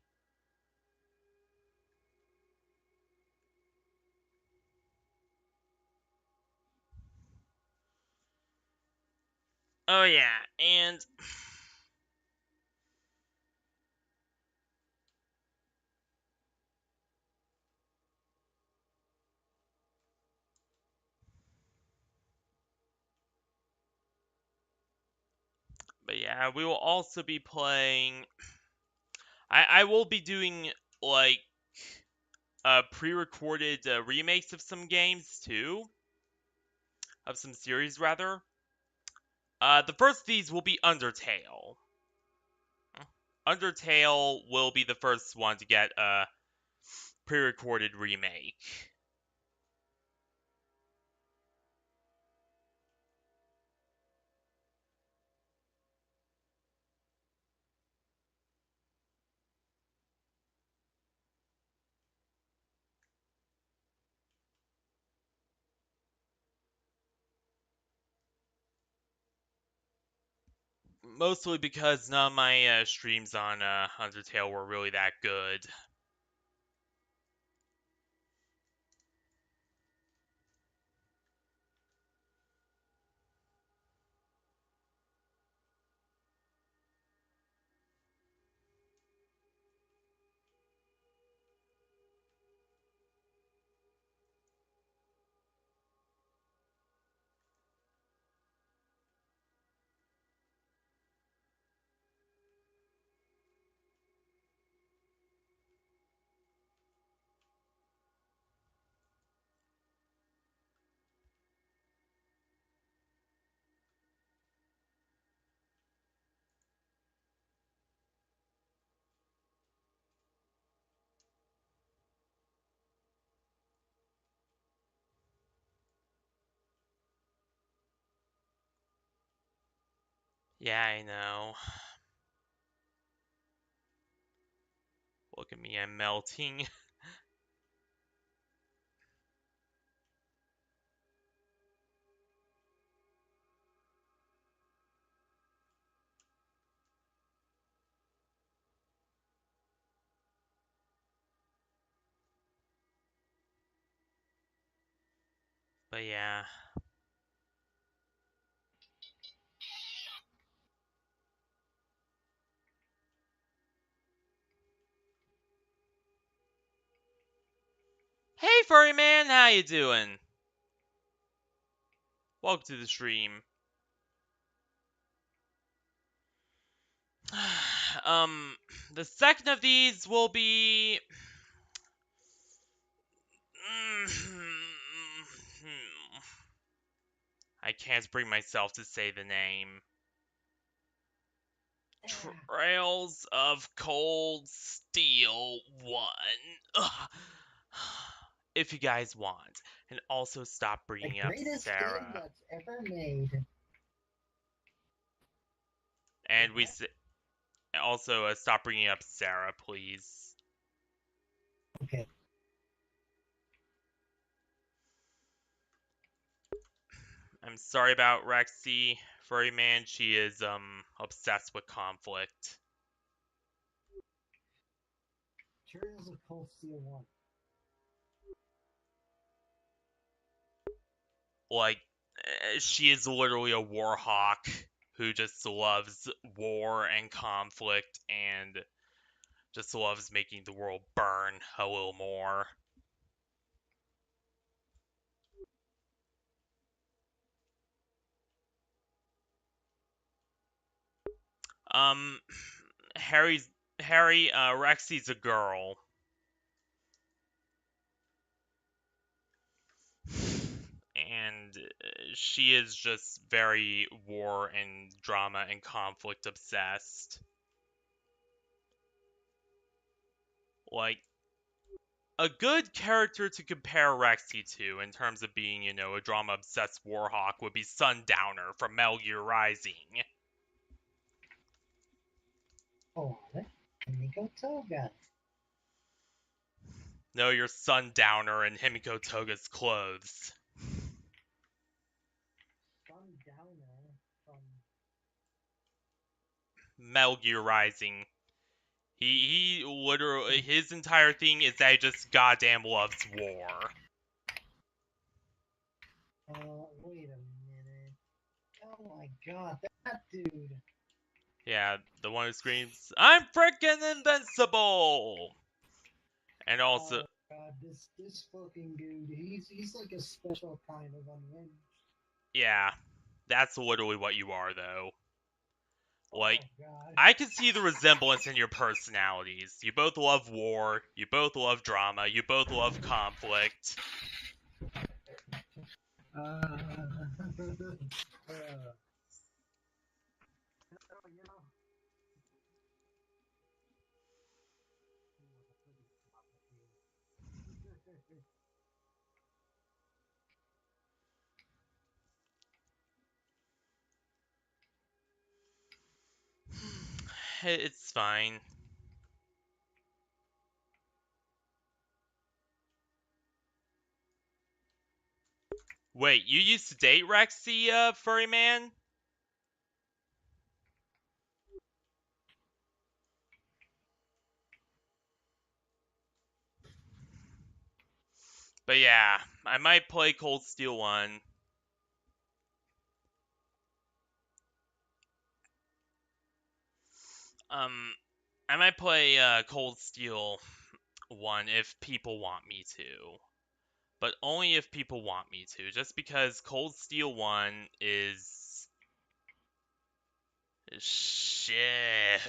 Speaker 1: Oh yeah, and but yeah, we will also be playing. I will be doing like pre-recorded remakes of some games too, of some series rather. The first of these will be Undertale. Undertale will be the first one to get a pre-recorded remake. Mostly because none of my streams on Undertale were really that good. Yeah, I know. Look at me, I'm melting. But yeah. Hey, furry man, how you doing? Welcome to the stream. um, the second of these will be. I can't bring myself to say the name. Trails of Cold Steel 1. Ugh. If you guys want. And also stop
Speaker 2: The
Speaker 1: bringing up
Speaker 2: greatest game
Speaker 1: Sarah.
Speaker 2: that's ever made.
Speaker 1: And we also stop bringing up Sarah, please.
Speaker 2: Okay.
Speaker 1: I'm sorry about Rexy, furry man. She is obsessed with conflict.
Speaker 2: Trails of Cold Steel 1.
Speaker 1: Like, she is literally a war hawk who just loves war and conflict and just loves making the world burn a little more. Um, Rexy's a girl. and she is just very war and drama and conflict obsessed. Like, a good character to compare Rexy to in terms of being, a drama obsessed Warhawk would be Sundowner from Metal Gear Rising.
Speaker 2: Oh, Nico Toga.
Speaker 1: No, you're Sundowner in Himiko Toga's clothes.
Speaker 2: Sundowner from.
Speaker 1: Metal Gear Rising. He literally, his entire thing is that he just goddamn loves war.
Speaker 2: Wait a minute. Oh my god, that dude.
Speaker 1: Yeah, the one who screams, "I'm frickin' invincible!" And also,
Speaker 2: Oh god, this fucking dude. He's like a special kind of unhinged.
Speaker 1: yeah, that's literally what you are, though. Like,
Speaker 2: Oh god.
Speaker 1: I can see the resemblance in your personalities. You both love war, you both love drama, you both love conflict.
Speaker 2: Uh, you know.
Speaker 1: It's fine. Wait, you used to date Rexy, furry man? But yeah, I might play Cold Steel 1. Um, I might play Cold Steel 1 if people want me to. But only if people want me to. Just because Cold Steel 1 is shit.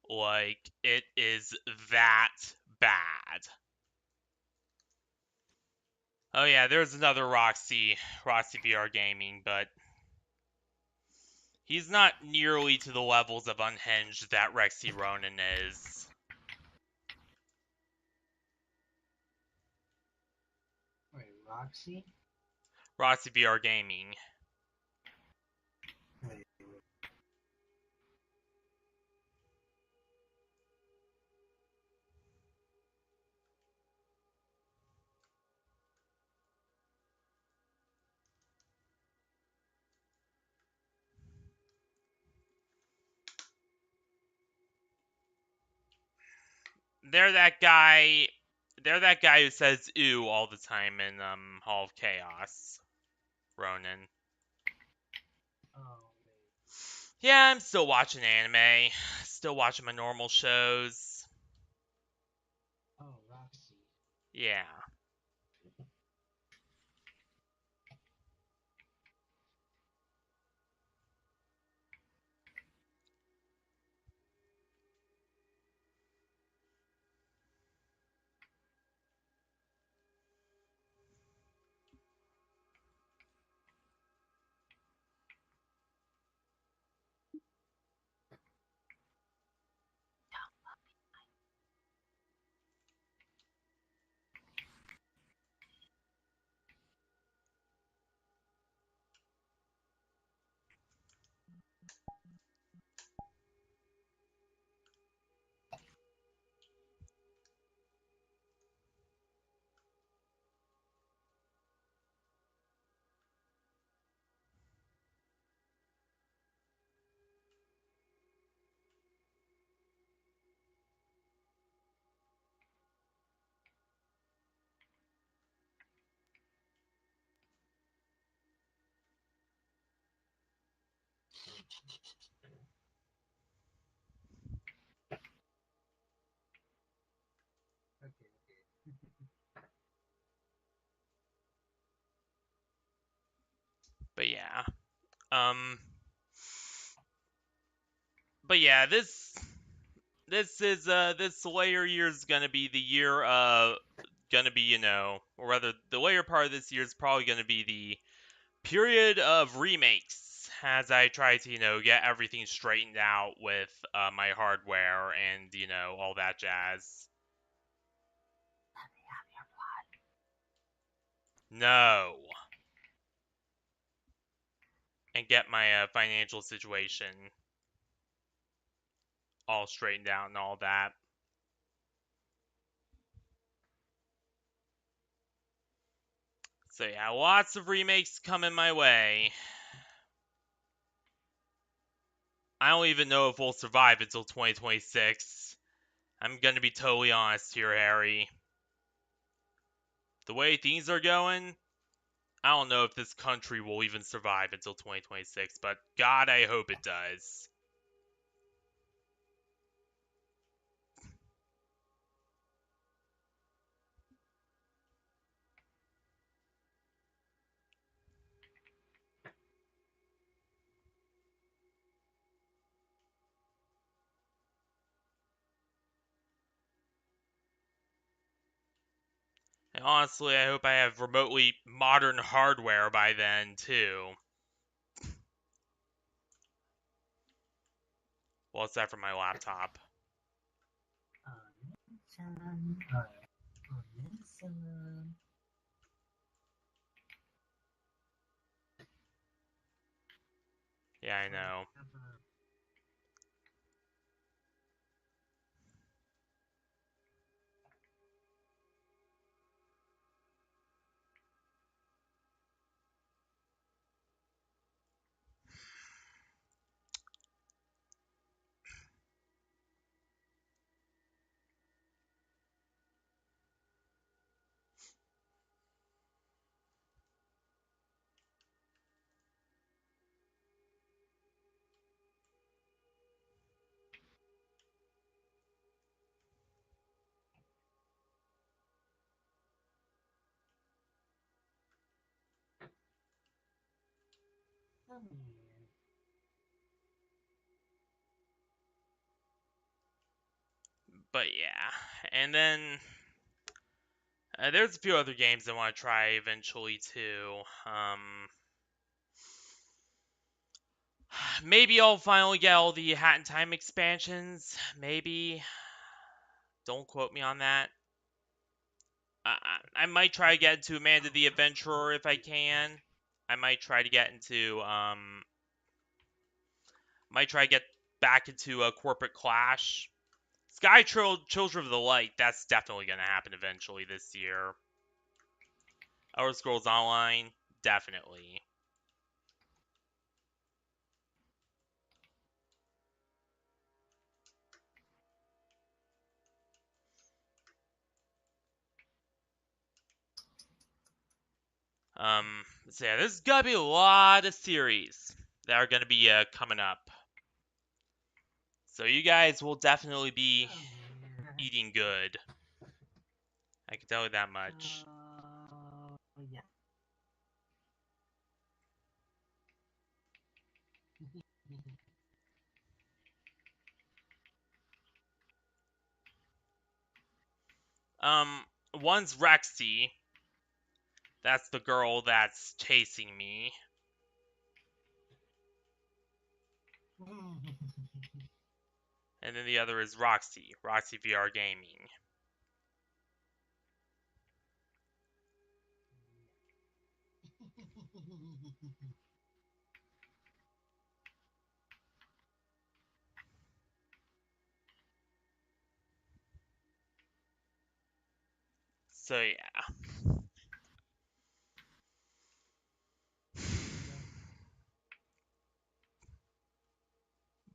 Speaker 1: Like, it is that bad. Oh yeah, there's another Roxy VR Gaming, but he's not nearly to the levels of unhinged that Rexy Ronin is.
Speaker 2: Wait, Roxy?
Speaker 1: Roxy VR Gaming.
Speaker 2: Wait,
Speaker 1: They're that guy. They're that guy who says "ooh" all the time in Hall of Chaos. Ronin.
Speaker 2: oh, wait.
Speaker 1: Yeah, I'm still watching anime. Still watching my normal shows.
Speaker 2: Oh, Roxy.
Speaker 1: Yeah.
Speaker 2: Okay, okay.
Speaker 1: But yeah. Um but yeah, this later year is gonna be the year gonna be, or rather the later part of this year is probably gonna be the period of remakes as I try to, get everything straightened out with my hardware and, all that jazz. No. And get my financial situation all straightened out and all that. So yeah, lots of remakes coming my way. I don't even know if we'll survive until 2026. I'm gonna be totally honest here, Harry. The way things are going, I don't know if this country will even survive until 2026, but God, I hope it does. And honestly, I hope I have remotely modern hardware by then, too. Well, except for my laptop. Yeah, I know. But yeah, and then there's a few other games I want to try eventually too. Maybe I'll finally get all the Hat in Time expansions. Maybe. Don't quote me on that. I might try to get into Amanda the Adventurer if I can. I might try to get into might try to get back into a Corporate Clash. Children of the Light, that's definitely gonna happen eventually this year. Elder Scrolls Online, definitely. So yeah, there's gonna be a lot of series that are gonna be coming up. So you guys will definitely be eating good. I can tell you that much.
Speaker 2: Yeah.
Speaker 1: One's Rexy. That's the girl that's chasing me. And then the other is Roxy. Roxy VR Gaming. So yeah.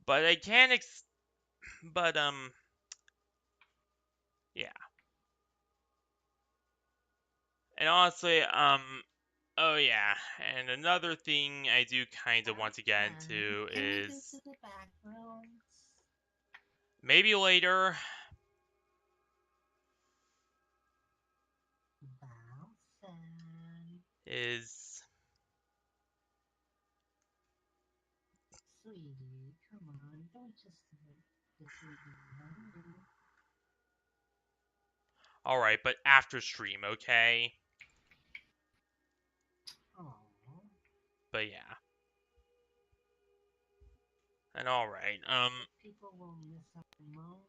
Speaker 1: But I can but yeah. And honestly, oh yeah, and another thing I do kind of want to get into is maybe later is
Speaker 2: Sweetie, come on, don't just this sweetie.
Speaker 1: Alright, but after stream, okay?
Speaker 2: Oh,
Speaker 1: But yeah. And alright,
Speaker 2: people will miss our moment.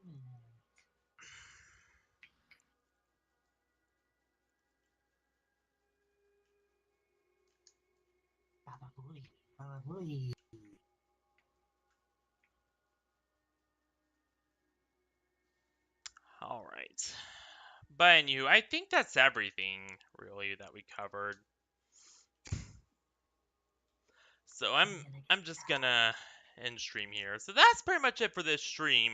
Speaker 2: Baba booey, baba booey.
Speaker 1: alright. But anywho, I think that's everything, really, that we covered. So I'm just gonna end stream here. So that's pretty much it for this stream.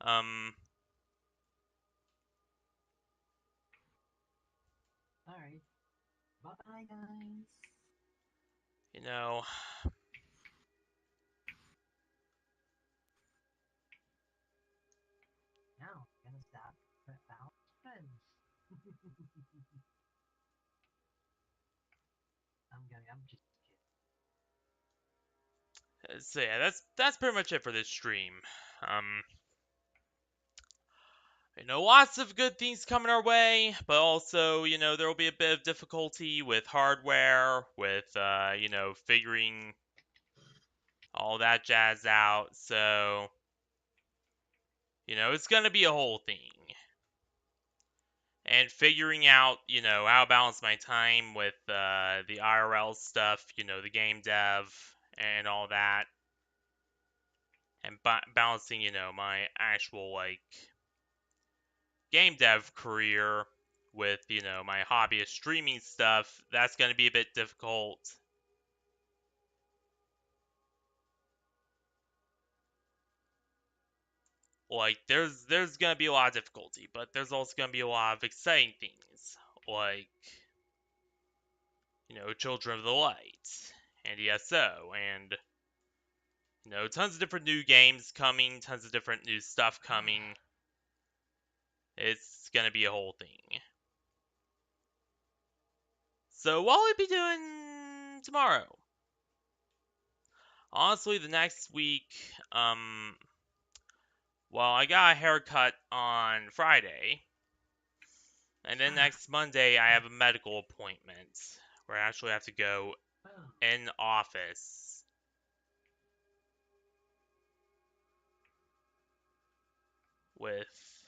Speaker 2: Alright, bye bye guys.
Speaker 1: You know,
Speaker 2: Now, gonna stop out friends. I'm just kidding.
Speaker 1: so yeah, that's pretty much it for this stream. Um, lots of good things coming our way, but also, there will be a bit of difficulty with hardware, with, figuring all that jazz out. So, it's going to be a whole thing. And figuring out, how to balance my time with the IRL stuff, the game dev and all that. And balancing, my actual, game dev career with, my hobbyist streaming stuff, that's going to be a bit difficult. There's going to be a lot of difficulty, but there's also going to be a lot of exciting things, like, Children of the Light, and ESO, and, tons of different new games coming, tons of different new stuff coming. It's going to be a whole thing. So what will we be doing tomorrow? Honestly, the next week, well, I got a haircut on Friday, and then next Monday I have a medical appointment where I actually have to go
Speaker 2: Oh,
Speaker 1: in office with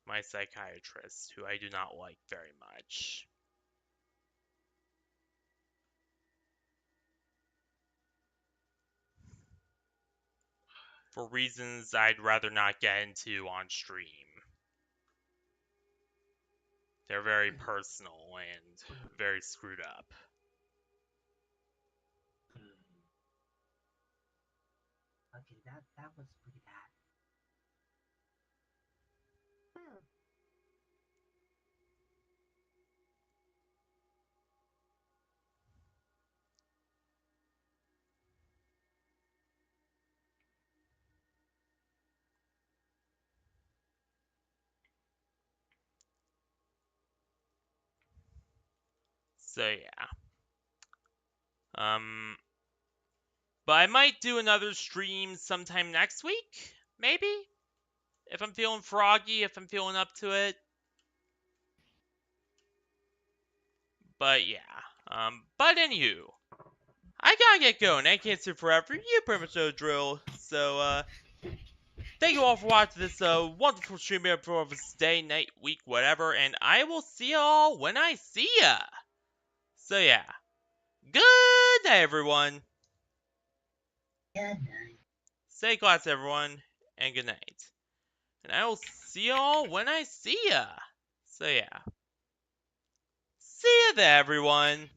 Speaker 1: my psychiatrist, who I do not like very much. For reasons I'd rather not get into on stream. They're very personal and very screwed up.
Speaker 2: okay, that was pretty bad.
Speaker 1: So yeah. But I might do another stream sometime next week, maybe? If I'm feeling froggy, if I'm feeling up to it. But yeah. But anywho, I gotta get going. I can't sit forever. You pretty much know the drill. So, thank you all for watching this wonderful stream here for this day, night, week, whatever. And I will see y'all when I see ya. So yeah. Good night, everyone.
Speaker 2: Good night.
Speaker 1: Stay class, everyone. And good night. And I will see y'all when I see ya. So yeah. See ya there, everyone.